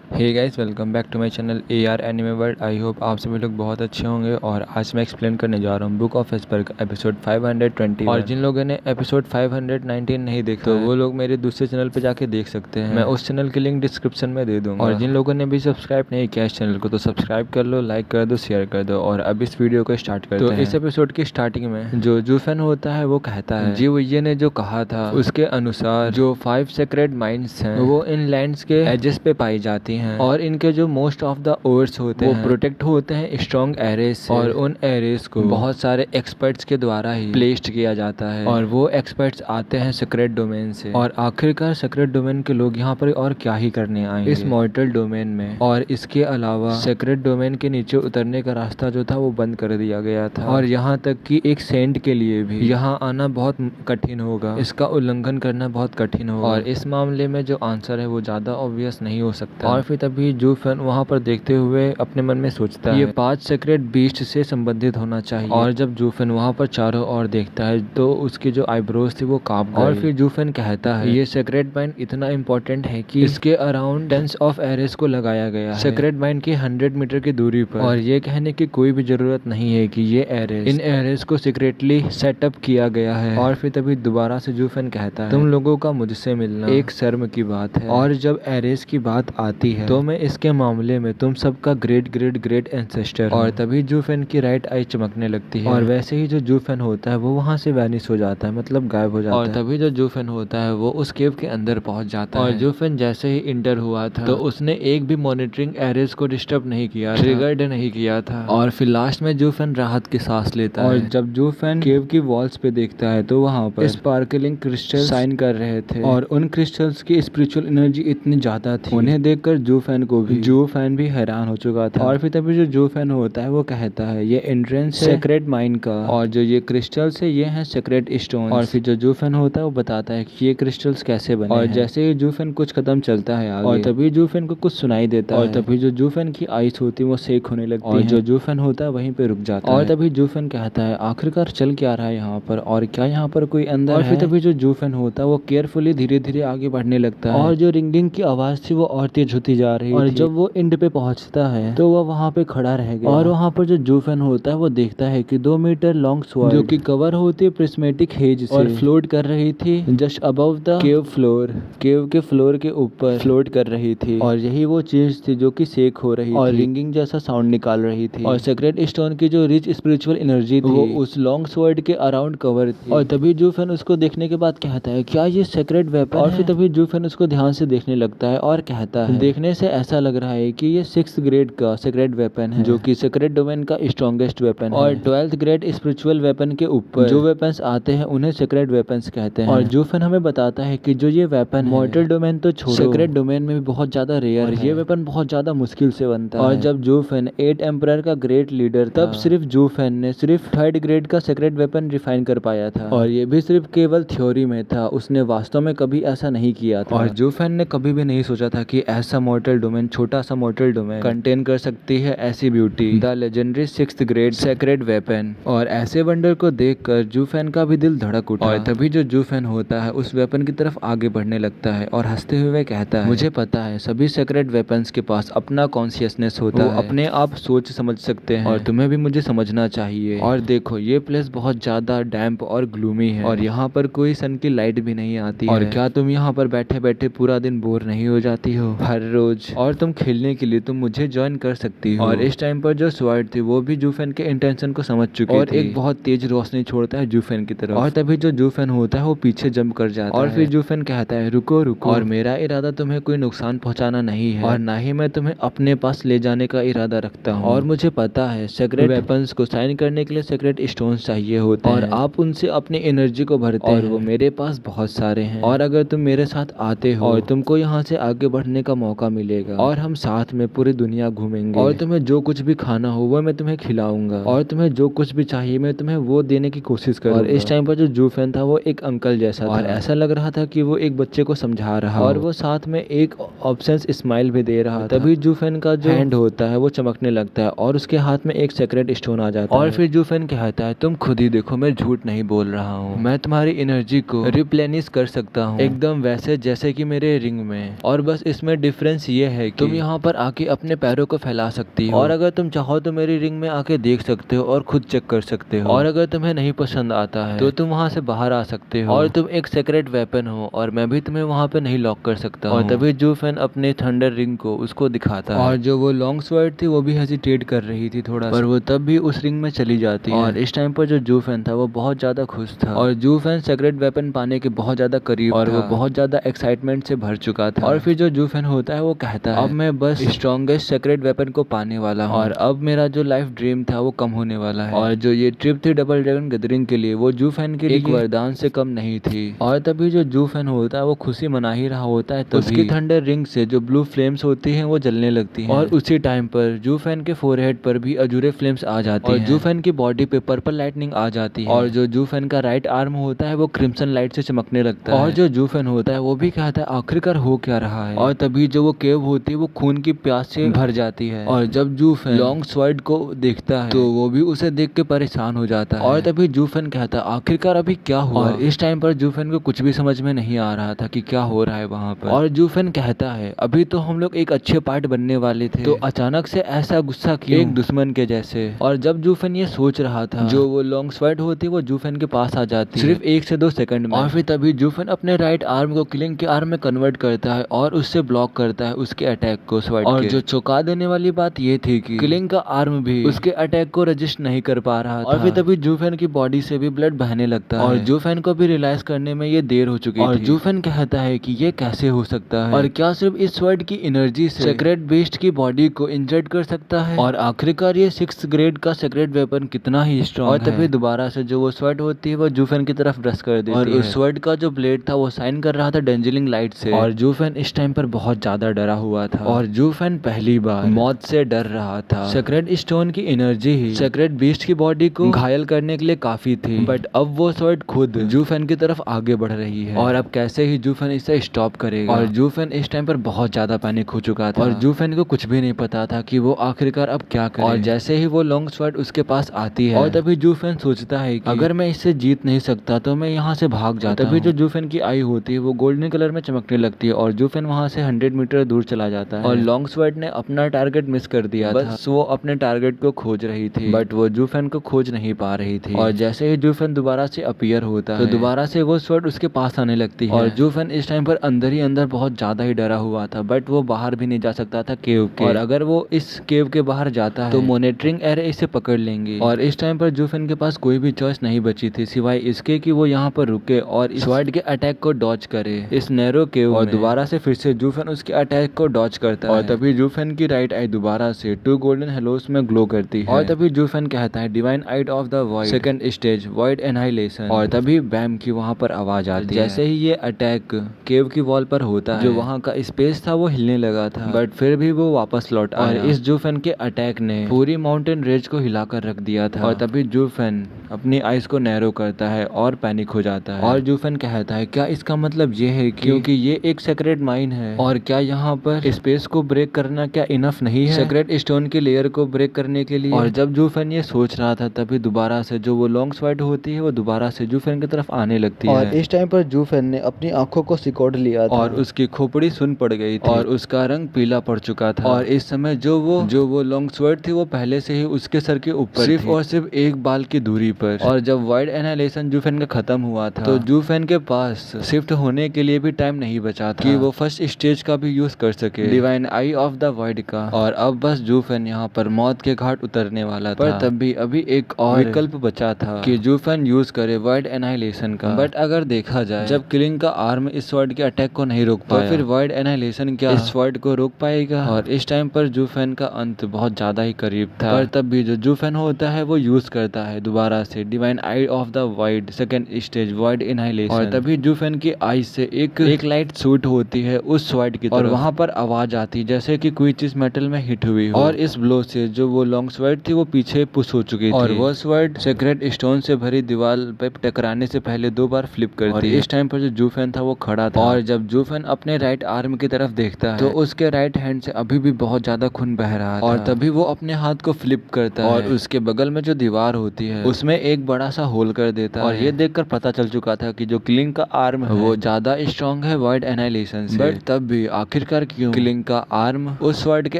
Hey guys, welcome back to my channel AR anime world. I hope आप सभी लोग बहुत अच्छे होंगे। और आज मैं एक्सप्लेन करने जा रहा हूँ बुक ऑफ एस्पर का एपिसोड 520। और जिन लोगों ने एपिसोड 519 नहीं देखा तो वो लोग मेरे दूसरे चैनल पे जाके देख सकते हैं, मैं उस चैनल की लिंक डिस्क्रिप्शन में दे दूंगा। और जिन लोगों ने भी सब्सक्राइब नहीं किया इस चैनल को तो सब्सक्राइब कर लो, लाइक कर दो, शेयर कर दो। और अब इस वीडियो को स्टार्ट करते हैं। तो इस एपिसोड की स्टार्टिंग में जो जूफेन होता है वो कहता है जी वही ने जो कहा था उसके अनुसार जो 5 सेक्रेट माइंस हैं वो इन लैंड्स के एजेस पे पाई जाती हैं और इनके जो मोस्ट ऑफ द ओर्स होते हैं वो प्रोटेक्ट होते हैं स्ट्रॉन्ग एरेस से। और उन एरेस को बहुत सारे एक्सपर्ट्स के द्वारा ही प्लेस्ड किया जाता है और वो एक्सपर्ट्स आते हैं सीक्रेट डोमेन से। और आखिरकार सीक्रेट डोमेन के लोग यहाँ पर और क्या ही करने आएंगे इस मॉर्टल डोमेन में। और इसके अलावा सीक्रेट डोमेन के नीचे उतरने का रास्ता जो था वो बंद कर दिया गया था और यहाँ तक कि एक सेंट के लिए भी यहाँ आना बहुत कठिन होगा, इसका उल्लंघन करना बहुत कठिन होगा। और इस मामले में जो आंसर है वो ज्यादा ऑब्वियस नहीं हो सकता। और फिर तभी जूफेन वहाँ पर देखते हुए अपने मन में सोचता है ये 5 सेक्रेट बीस्ट से संबंधित होना चाहिए। और जब जूफेन वहाँ पर चारों ओर देखता है तो उसकी जो आईब्रोज थी वो कांप गई। और फिर जूफेन कहता है ये सेक्रेट माइन इतना इम्पोर्टेंट है कि इसके अराउंड टेंस ऑफ एरेस को लगाया गया है सेक्रेट माइन की 100 मीटर की दूरी पर। और ये कहने की कोई भी जरूरत नहीं है कि ये एरेस इन एरेस को सीक्रेटली सेटअप किया गया है। और फिर तभी दोबारा से जूफेन कहता है तुम लोगों का मुझसे मिलना एक शर्म की बात है और जब एरेस की बात आती है तो मैं इसके मामले में तुम सबका ग्रेट ग्रेट ग्रेट एंसेस्टर। और तभी जूफेन की राइट आई चमकने लगती है और वैसे ही जो जूफेन होता है वो वहाँ से वैनिश हो जाता है, मतलब गायब हो जाता है। और तभी जो जूफेन होता है वो उस केव के अंदर पहुंच जाता है। और जूफेन जैसे ही इंटर हुआ था तो उसने एक भी मॉनिटरिंग एरेस को डिस्टर्ब नहीं किया, ट्रिगर्ड नहीं किया था। और फिर लास्ट में जूफेन राहत की सांस लेता है। और जब जूफेन केव की वॉल्स पे देखता है तो वहाँ पर स्पार्कलिंग क्रिस्टल शाइन कर रहे थे और उन क्रिस्टल्स की स्पिरिचुअल एनर्जी इतनी ज्यादा थी उन्हें देखकर जूफेन को भी जूफेन भी हैरान हो चुका था। और फिर तभी जो जूफेन होता है वो कहता है ये एंट्रेंस है सेक्रेट माइन का और जो ये क्रिस्टल्स है ये हैं सेक्रेट स्टोन्स। और फिर जो जूफेन होता है वो बताता है कि ये क्रिस्टल्स कैसे बने और जैसे ही जूफेन कुछ कदम चलता है आगे और तभी जूफेन को कुछ सुनाई देता है और तभी जो जूफेन की आइस होती है वो सेक होने लगती है और जो जूफेन होता है वहीं पे रुक जाता है। और तभी जूफेन कहता है आखिरकार चल क्या रहा है यहाँ पर और क्या यहाँ पर कोई अंदर है। और फिर तभी जो जूफेन होता है वो केयरफुली धीरे धीरे आगे बढ़ने लगता है और जो रिंगिंग की आवाज थी वो और तेज होती जा रही और जब वो एंड पे पहुंचता है तो वो वहाँ पे खड़ा रह गया और वहाँ पर जो जूफेन होता है वो देखता है कि 2 मीटर लॉन्ग स्वॉर्ड जो कि कवर होती है प्रिस्मेटिक हेज से और फ्लोट कर रही थी just above the cave floor. Cave के फ्लोर के ऊपर फ्लोट कर रही थी और यही वो चीज थी जो कि शेक हो रही और रिंगिंग जैसा साउंड निकाल रही थी और सेक्रेट स्टोन की जो रिच स्पिरिचुअल एनर्जी थी वो उस लॉन्ग स्वॉर्ड के अराउंड कवर थी। और तभी जूफेन उसको देखने के बाद कहता है क्या ये सेक्रेट वेपन और फिर तभी जूफेन उसको ध्यान से देखने लगता है और कहता है देखने से ऐसा लग रहा है कि ये 6th ग्रेड का सेक्रेट वेपन है जो कि सेक्रेट डोमेन का स्ट्रॉन्गेस्ट वेपन है और 12th ग्रेड स्पिरिचुअल वेपन के ऊपर जो वेपन्स आते हैं उन्हें सेक्रेट वेपन्स कहते हैं। और जूफेन हमें बताता है कि जो ये वेपन मॉर्टल डोमेन तो छोड़ो सेक्रेट डोमेन में भी बहुत ज्यादा रेयर है। ये वेपन बहुत ज्यादा मुश्किल से बनता है और जब जूफेन 8 एम्परर का ग्रेट लीडर तब सिर्फ जूफेन ने सिर्फ 3rd ग्रेड का सेक्रेट वेपन रिफाइन कर पाया था और ये भी सिर्फ केवल थ्योरी में था, उसने वास्तव में कभी ऐसा नहीं किया था। और जूफेन ने कभी भी नहीं सोचा था कि ऐसा मॉर्टल डोमेन, छोटा सा मॉर्टल डोमेन कंटेन कर सकती है ऐसी beauty, the legendary 6th grade secret weapon. और ऐसे वंडर को देखकर जूफेन का भी दिल धड़क उठा और तभी जो जूफेन होता है उस वेपन की तरफ आगे बढ़ने लगता है और हंसते हुए कहता है मुझे पता है सभी सेक्रेट वेपन्स के पास अपना कॉन्शियसनेस होता है, अपने आप सोच समझ सकते हैं और तुम्हें भी मुझे समझना चाहिए। और देखो ये प्लेस बहुत ज्यादा डैम्प और ग्लूमी है और यहाँ पर कोई सन की लाइट भी नहीं आती और क्या तुम यहाँ पर बैठे बैठे पूरा दिन बोर नहीं हो जाती हो हर रोज? और तुम खेलने के लिए तुम मुझे ज्वाइन कर सकती हो। और इस टाइम पर जो स्वॉर्ड थी वो भी जूफेन के इंटेंशन को समझ चुकी और एक बहुत तेज रोशनी छोड़ता है जूफेन की तरफ और तभी जो जूफेन होता है वो पीछे जंप कर जाता है और फिर जूफेन कहता है रुको रुको और मेरा इरादा तुम्हें कोई नुकसान पहुंचाना नहीं है और ना ही मैं तुम्हें अपने पास ले जाने का इरादा रखता हूँ और मुझे पता है सेक्रेट वेपन्स को साइन करने के लिए सेक्रेट स्टोन्स चाहिए होते हैं और आप उनसे अपनी एनर्जी को भरते हैं और वो मेरे पास बहुत सारे हैं और अगर तुम मेरे साथ आते हो और तुमको यहाँ से आगे बढ़ने का मौका मिलेगा और हम साथ में पूरी दुनिया घूमेंगे और तुम्हें जो कुछ भी खाना हो वो मैं तुम्हें खिलाऊंगा और तुम्हें जो कुछ भी चाहिए मैं तुम्हें वो देने की कोशिश करूंगा। और इस टाइम पर जो जूफेन था वो एक अंकल जैसा था और ऐसा लग रहा था कि वो एक बच्चे को समझा रहा और वो साथ में एक ऑप्शन स्माइल भी दे रहा था। तभी जूफेन का जो हैंड होता है वो चमकने लगता है और उसके हाथ में एक सेक्रेट स्टोन आ जाता है और फिर जूफेन कहता है तुम खुद ही देखो मैं झूठ नहीं बोल रहा हूँ, मैं तुम्हारी एनर्जी को रिप्लेनिश कर सकता हूँ एकदम वैसे जैसे कि मेरे रिंग में। और बस इसमें डिफरेंस ये है कि तुम यहाँ पर आके अपने पैरों को फैला सकती हो और अगर तुम चाहो तो मेरी रिंग में आके देख सकते हो और खुद चेक कर सकते हो और अगर तुम्हें नहीं पसंद आता है तो तुम वहाँ से बाहर आ सकते हो और तुम एक सेक्रेट वेपन हो और मैं भी तुम्हें वहाँ पे नहीं लॉक कर सकता और तभी जूफेन अपने थंडर रिंग को उसको दिखाता है और जो वो लॉन्ग स्वॉर्ड थी वो भी हेजिटेट कर रही थी थोड़ा पर वो तब भी उस रिंग में चली जाती है। और इस टाइम पर जो जूफेन था वो बहुत ज्यादा खुश था और जूफेन सेक्रेट वेपन पाने के बहुत ज्यादा करीब और वो बहुत ज्यादा एक्साइटमेंट से भर चुका था। और फिर जो जूफेन होता है वो कहता है अब मैं बस स्ट्रॉन्गेस्ट सेक्रेट वेपन को पाने वाला हूँ और अब मेरा जो लाइफ ड्रीम था वो कम होने वाला है। और जो ये ट्रिप थी डबल ड्रैगन गैदरिंग के लिए वो जूफेन के लिए एक वरदान से कम नहीं थी। और तभी जो जूफेन होता है वो खुशी मना ही रहा होता है तो उसकी थंडर रिंग से जो ब्लू फ्लेम्स होती हैं वो जलने लगती हैं और उसी टाइम पर जूफेन के फोरहेड पर भी अजूरे फ्लेम्स आ जाती हैं और जूफेन की बॉडी पे पर्पल लाइटनिंग आ जाती है और जो जूफेन का राइट आर्म होता है वो क्रिम्सन लाइट से चमकने लगता है और जो जूफेन होता है वो भी कहता है आखिरकार हो क्या रहा है। और तभी जो वो केव होती है वो खून की प्यास से भर जाती है और जब जूफेन लॉन्ग स्वॉर्ड को देखता है तो वो भी उसे देख के परेशान हो जाता है। और तभी जूफेन कहता है आखिरकार अभी क्या हुआ। और इस टाइम पर जूफेन को कुछ भी समझ में नहीं आ रहा था कि क्या हो रहा है वहाँ पर। और जूफेन कहता है अभी तो हम लोग एक अच्छे पार्ट बनने वाले थे तो अचानक से ऐसा गुस्सा क्यों, एक दुश्मन के जैसे। और जब जूफेन ये सोच रहा था जो वो लॉन्ग स्वॉर्ड होती वो जूफेन के पास आ जाती सिर्फ 1 से 2 सेकंड में और फिर तभी जूफेन अपने राइट आर्म को किलिंग के आर्म में कन्वर्ट करता है और उससे ब्लॉक करता है उसके अटैक को स्वॉर्ड और जो चौंका देने वाली बात ये थी कि किलिंग का आर्म भी उसके अटैक को रजिस्ट नहीं कर पा रहा था। और फिर तभी जूफेन की बॉडी से भी ब्लड बहने लगता है और जूफेन को भी रियलाइज करने में ये देर हो चुकी और जूफेन कहता है कि ये कैसे हो सकता है और क्या सिर्फ इस स्वॉर्ड की एनर्जी से सेक्रेट बीस्ट की बॉडी को इंजर्ड कर सकता है। और आखिरकार ये 6th ग्रेड का सेक्रेट वेपन कितना ही स्ट्रॉन्ग है। और तभी दोबारा से जो वो स्वॉर्ड होती है वो जूफेन की तरफ ब्रश कर देती है और उस स्वॉर्ड का जो ब्लेड था वो साइन कर रहा था डेंजलिंग लाइट से और जूफेन इस टाइम पर बहुत ज्यादा डरा हुआ था और जूफेन पहली बार मौत से डर रहा था। सेक्रेट स्टोन की एनर्जी ही सेक्रेट बीस्ट की बॉडी को घायल करने के लिए काफी थी बट अब वो स्वॉर्ड खुद जूफेन की तरफ आगे बढ़ रही है और अब कैसे ही जूफेन इसे स्टॉप करेगा। और जूफेन इस टाइम पर बहुत ज्यादा पैनिक हो चुका था और जूफेन को कुछ भी नहीं पता था कि वो आखिरकार अब क्या करे। और जैसे ही वो लॉन्ग स्वॉर्ड उसके पास आती है और तभी जूफेन सोचता है कि अगर मैं इससे जीत नहीं सकता तो मैं यहाँ से भाग जाता हूँ। तभी जो जूफेन की आई होती है वो गोल्डन कलर में चमकने लगती है और जूफेन वहाँ से 100 मीटर दूर चला जाता है और लॉन्ग स्वॉर्ड ने अपना टारगेट मिस कर दिया था। बस वो अपने टारगेट को खोज रही थी, बट वो जूफेन को खोज नहीं पा रही थी। और जैसे ही जूफेन दोबारा से अपीयर होता है तो दोबारा से वो स्वॉर्ड उसके पास आने लगती है। और जूफेन इस टाइम पर अंदर ही अंदर बहुत ज्यादा ही डरा हुआ था, बट वो बाहर भी नहीं जा सकता था केव के। और अगर वो इस केव के बाहर जाता है तो मॉनिटरिंग एरे इसे पकड़ लेंगे। और इस टाइम पर जूफेन के पास कोई भी चॉइस नहीं बची थी सिवाय इसके कि वो यहाँ पर रुके और इस स्वॉर्ड के अटैक को डॉज करे इस नैरो केव। और दोबारा से फिर से जूफेन उसके अटैक को डॉज करता है और तभी जूफेन की राइट आई दोबारा से 2 गोल्डन हेलोस में ग्लो करती है। और तभी जूफेन कहता है divine eye of the void second stage void annihilation. और तभी बैम की वहां पर आवाज आती है। जैसे ही ये अटैक केव की वॉल पर होता है, जो वहां का स्पेस था वो हिलने लगा था, बट फिर भी वो वापस लौट आया। और इस जूफेन के अटैक ने पूरी माउंटेन रेंज को हिलाकर रख दिया था। और तभी जूफेन अपनी आइज को नैरो करता है और पैनिक हो जाता है। और जूफेन कहता है क्या इसका मतलब ये है क्योंकि ये एक सेक्रेट माइन है और क्या यहाँ पर स्पेस को ब्रेक करना क्या इनफ नहीं है सेक्रेट स्टोन की लेयर को ब्रेक करने के लिए। और जब जूफेन ये सोच रहा था तभी दोबारा से जो वो लॉन्ग स्वॉर्ड होती है वो दोबारा से जूफेन की तरफ आने लगती है। और इस टाइम पर जूफेन ने अपनी आंखों को सिकोड़ लिया था और उसकी खोपड़ी सुन पड़ गई थी और उसका रंग पीला पड़ चुका था। और इस समय जो वो लॉन्ग स्वॉर्ड थी वो पहले से ही उसके सर के ऊपर सिर्फ और सिर्फ एक बाल की दूरी पर। और जब वाइड एनाहिलेशन जूफेन का खत्म हुआ था तो जूफेन के पास शिफ्ट होने के लिए भी टाइम नहीं बचा था कि वो फर्स्ट स्टेज का भी यूज कर सके divine I of the void का। और अब बस जूफेन यहाँ पर मौत के घाट उतरने वाला था, पर तब भी अभी एक और विकल्प बचा था कि जूफेन यूज करे वाइड एनाहिलेशन का। बट अगर देखा जाए जब किलिंग का आर्म इस स्वॉर्ड के अटैक को नहीं रोक पाया तो फिर वाइड एनाहिलेशन क्या इस स्वॉर्ड को रोक पाएगा। और इस टाइम पर जूफेन का अंत बहुत ज्यादा ही करीब था, पर तब भी जो जूफेन होता है वो यूज करता है दोबारा से divine I of the void second stage wide annihilation. और तभी जूफेन की आईज से एक लाइट शूट होती है उस स्वॉर्ड की तरफ और वहां पर आवाज आती है जैसे कि कोई चीज मेटल में हिट हुई हो। और इस ब्लो से जो वो लॉन्ग स्वॉर्ड थी वो पीछे पुश हो चुकी थी और वो स्वॉर्ड सेक्रेट स्टोन से भरी दीवार पे टकराने से पहले 2 बार फ्लिप करती है। इस टाइम पर जो जूफेन था वो खड़ा था और जब जूफेन अपने राइट आर्म की तरफ देखता है तो उसके राइट हैंड से अभी भी बहुत ज्यादा खून बह रहा था। और तभी वो अपने हाथ को फ्लिप करता है और उसके बगल में जो दीवार होती है उसमें एक बड़ा सा होल कर देता है। और ये देखकर पता चल चुका था कि जो किलिंग का आर्म है वो ज्यादा स्ट्रॉन्ग है वाइड एनाहिलेशन से। बट तब भी आखिरकार क्यों किलिंग का आर्म उस स्वॉर्ड के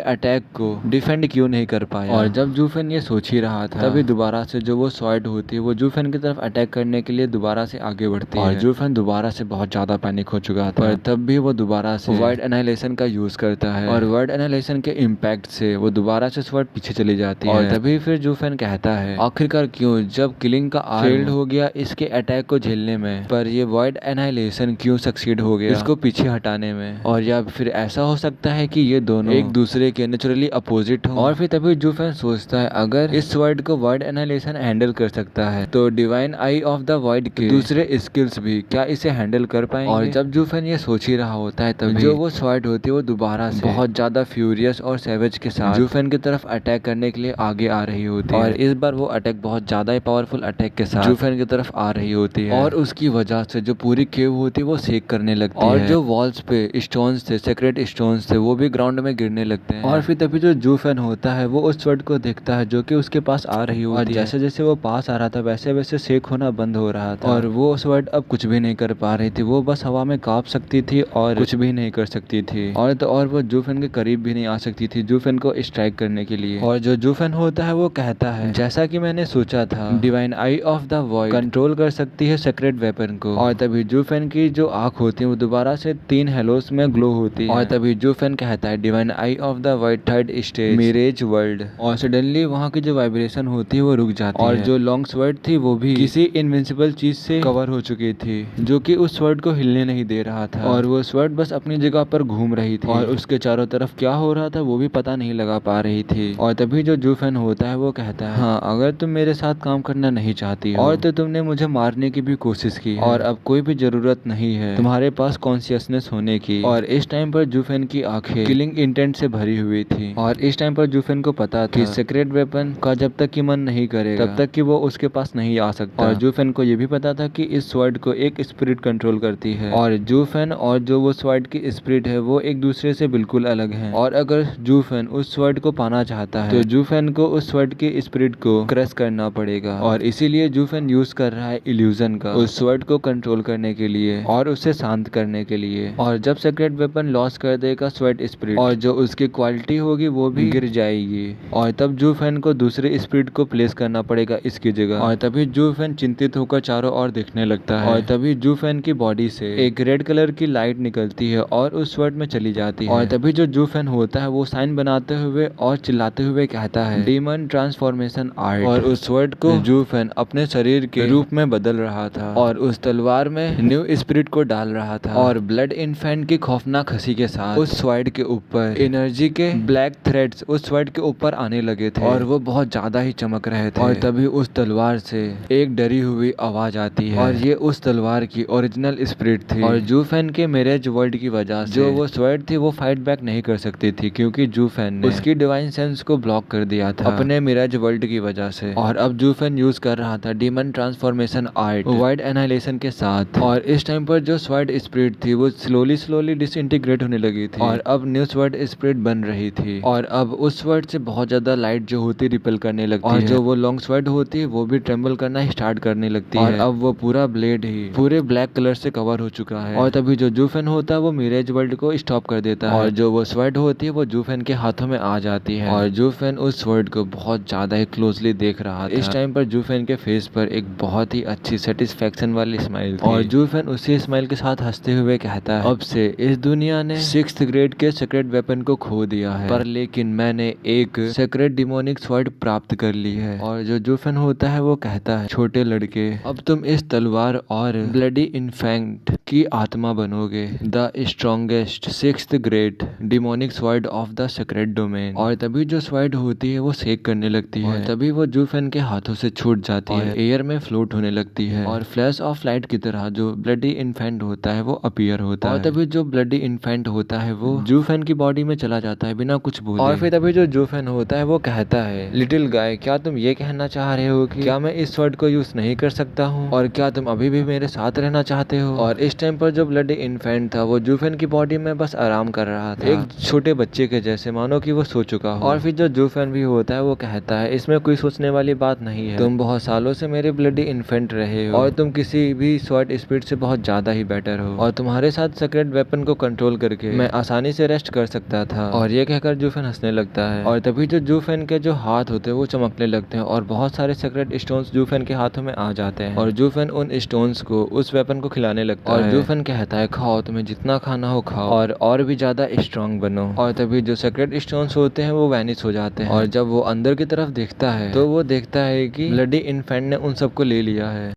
अटैक को डिफेंड क्यों नहीं कर पाया। और जब जूफेन ये सोच ही रहा था तभी दोबारा से जो वो स्वॉर्ड होती है वो जूफेन की तरफ अटैक करने के लिए दोबारा से आगे बढ़ती है। और जूफेन दोबारा से बहुत ज्यादा पैनिक हो चुका था, पर तब भी वो दोबारा से वाइड एनाहिलेशन का यूज करता है और वाइड एनाहिलेशन के इम्पैक्ट से वो दोबारा से स्वॉर्ड पीछे चली जाती है। और तभी फिर जूफेन कहता है आखिरकार क्यों जब किलिंग का आर्म फेल्ड हो गया इसके अटैक को झेलने में, पर ये वाइड एनाहिलेशन क्यों सक्सीड हो गया इसको पीछे हटाने में। और या फिर ऐसा हो सकता है कि ये दोनों एक दूसरे के नेचुरली अपोजिट हो। और फिर तभी जूफेन सोचता है अगर इस स्वॉर्ड को वाइड एनाहिलेशन हैंडल कर सकता है तो divine I of the void के दूसरे स्किल्स भी क्या इसे हैंडल कर पाएंगे। और जब जूफेन ये सोच ही रहा होता है तभी जो वो स्वॉर्ड होती है वो दोबारा से बहुत ज्यादा फ्यूरियस और सेवेज के साथ जूफेन की तरफ अटैक करने के लिए आगे आ रही होती है। और इस बार वो अटैक बहुत ज्यादा ही पावरफुल अटैक के साथ जूफेन की तरफ आ रही होती है और उसकी वजह से जो पूरी केव होती है वो शेक करने लगती है और जो वॉल्स पे स्टोन्स थे सेक्रेट स्टोन्स थे वो भी ग्राउंड में गिरने लगते हैं। और फिर तभी जो जूफेन होता है वो उस स्वॉर्ड को देखता है जो कि उसके पास आ रही होती है और जैसे जैसे वो पास आ रहा था वैसे वैसे शेक होना बंद हो रहा था और वो स्वॉर्ड अब कुछ भी नहीं कर पा रही थी, वो बस हवा में कांप सकती थी और कुछ भी नहीं कर सकती थी। और वो जूफेन के करीब भी नहीं आ सकती थी जूफेन को स्ट्राइक करने के लिए। और जो जूफेन होता है वो कहता है जैसा कि मैंने सोचा था divine I of the void control कर सकती है सेक्रेट वेपन को। और तभी जूफेन की जो आंख होती है वो दोबारा से 3 हेलोस में ग्लो होती है। और तभी जूफेन कहता है divine I of the void third stage mirage world. और सडनली वहाँ की जो वाइब्रेशन होती है वो रुक जाती है और जो लॉन्ग स्वॉर्ड थी वो भी किसी इनविंसिबल चीज से कवर हो चुकी थी जो कि उस स्वॉर्ड को हिलने नहीं दे रहा था और वो स्वॉर्ड बस अपनी जगह पर घूम रही थी और उसके चारों तरफ क्या हो रहा था वो भी पता नहीं लगा पा रही थी। और तभी जो जूफेन होता है वो कहता है हाँ अगर तुम मेरे साथ काम करना नहीं चाहती हो और तो तुमने मुझे मारने की भी कोशिश की और अब कोई भी जरूरत नहीं है तुम्हारे पास कॉन्शियसनेस होने की। और इस टाइम पर जूफेन की आंखें किलिंग इंटेंट से भरी हुई थी और इस टाइम पर जूफेन को पता था कि सीक्रेट वेपन का जब तक कि मन नहीं करेगा तब तक कि वो उसके पास नहीं आ सकता। और जूफेन को ये भी पता था कि इस स्वॉर्ड को एक स्पिरिट कंट्रोल करती है और जूफेन और जो वो स्वॉर्ड की स्पिरिट है वो एक दूसरे से बिल्कुल अलग है। और अगर जूफेन उस स्वॉर्ड को पाना चाहता है तो जूफेन को उस स्वॉर्ड की स्पिरिट को क्रश करना पड़ेगा और इसीलिए जूफेन यूज कर रहा है इल्यूजन का उस स्वॉर्ड को कंट्रोल करने के लिए और उसे शांत करने के लिए। और जब सीक्रेट वेपन लॉस क्रॉस कर देगा स्वेट स्पिरिट और जो उसकी क्वालिटी होगी वो भी गिर जाएगी और तब जू फैन को दूसरे स्पिरिट को प्लेस करना पड़ेगा इसकी जगह। और तभी जू फैन चिंतित होकर चारों ओर देखने लगता है और तभी जू फैन की बॉडी से एक रेड कलर की लाइट निकलती है और उस स्वर्ड में चली जाती है। और तभी जो जू फैन होता है वो साइन बनाते हुए और चिल्लाते हुए कहता है डीमन ट्रांसफॉर्मेशन आर्ट। और उस स्वर्ड को जू फैन अपने शरीर के रूप में बदल रहा था और उस तलवार में न्यू स्पिरिट को डाल रहा था और ब्लड इन्फेंट की खौफनाक हंसी के साथ उस स्वर्ड के ऊपर एनर्जी के ब्लैक थ्रेड्स उस स्वर्ड के ऊपर आने लगे थे और वो बहुत ज्यादा ही चमक रहे थे। और तभी उस तलवार से एक डरी हुई आवाज आती है और ये उस तलवार की ओरिजिनल स्पिरिट थी। और जू फैन के मिरेज वर्ल्ड की वजह से जो वो स्वर्ड थी वो फाइट बैक नहीं कर सकती थी क्योंकि जू फैन ने उसकी डिवाइन सेंस को ब्लॉक कर दिया था अपने मिरेज वर्ल्ड की वजह से। और अब जू फैन यूज कर रहा था demon transformation art wide annihilation के साथ और इस टाइम पर जो स्वर्ड स्पिरिट थी वो स्लोली डिसइंटीग्रेट होने लगी थी और अब न्यू स्वर्ड स्पिरिट बन रही थी। और अब उस स्वर्ड से बहुत ज्यादा लाइट जो होती रिपेल करने लगती है और जो वो लॉन्ग स्वर्ड होती है वो भी ट्रेम्बल करना स्टार्ट करने लगती है। अब वो पूरा ब्लेड ही पूरे ब्लैक कलर से कवर हो चुका है। और तभी जो जू फैन होता है वो मिरेज वर्ल्ड को स्टॉप कर देता है और जो वो स्वर्ड होती है वो जू फैन के हाथों में आ जाती है। और जू फैन उस स्वर्ड को बहुत ज्यादा ही क्लोजली देख रहा था। इस टाइम पर जू फैन के फेस पर एक बहुत ही अच्छी सेटिस्फेक्शन वाली स्माइल थी और जू फैन उसी स्माइल के साथ हंसते हुए कहता है अब से इस दुनिया ने 6th ग्रेड के सीक्रेट वेपन को खो दिया है पर लेकिन मैंने एक सीक्रेट डिमोनिक स्वर्ड प्राप्त कर ली है। और जो जू फैन होता है वो कहता है छोटे लड़के अब तुम इस तलवार और ब्लडी इन्फेंट की आत्मा बनोगे the strongest 6th grade demonic sword of the secret domain. और तभी जो स्वर्ड होती है वो शेक करने लगती है तभी वो जू फैन के हाथों से छूट जाती है एयर में फ्लोट होने लगती है और फ्लैश ऑफ लाइट की तरह जो ब्लडी इन्फेंट होता है वो अपीयर होता है। और तभी जो ब्लडी इन्फेंट होता है वो जू फैन की बॉडी में चला जाता है बिना कुछ बोले। और फिर तभी जो जू फैन होता है वो कहता है लिटिल गाय क्या तुम ये कहना चाह रहे हो कि क्या मैं इस स्वर्ड को यूज नहीं कर सकता हूँ और क्या तुम अभी भी मेरे साथ रहना चाहते हो। और इस टाइम पर जो ब्लडी इन्फेंट था वो जू फैन की बॉडी में बस आराम कर रहा था एक छोटे बच्चे के जैसे मानो कि वो सो चुका हो। और फिर जो जू फैन भी होता है वो कहता है इसमें कोई सोचने वाली बात नहीं है तुम बहुत सालों से मेरे ब्लडी इन्फेंट रहे हो और तुम किसी भी स्वर्ड स्पिरिट से बहुत ज्यादा ही बेटर हो और तुम्हारे साथ सीक्रेट वेपन को कंट्रोल करके मैं आसानी से रेस्ट कर सकता था। और ये कहकर जू फैन हंसने लगता है और तभी जो जू फैन के जो हाथ होते हैं वो चमकने लगते हैं और बहुत सारे सीक्रेट स्टोन्स जू फैन के हाथों में आ जाते हैं और जू फैन उन स्टोन्स को उस वेपन को खिलाने लगता है और जू फैन कहता है खाओ तुम्हें जितना खाना हो खाओ और भी ज्यादा स्ट्रांग बनो। और तभी जो सीक्रेट स्टोन्स होते हैं वो वैनिश हो जाते हैं और जब वो अंदर की तरफ देखता है तो वो देखता है कि ब्लडी इन्फेंट ने उन सबको ले लिया है।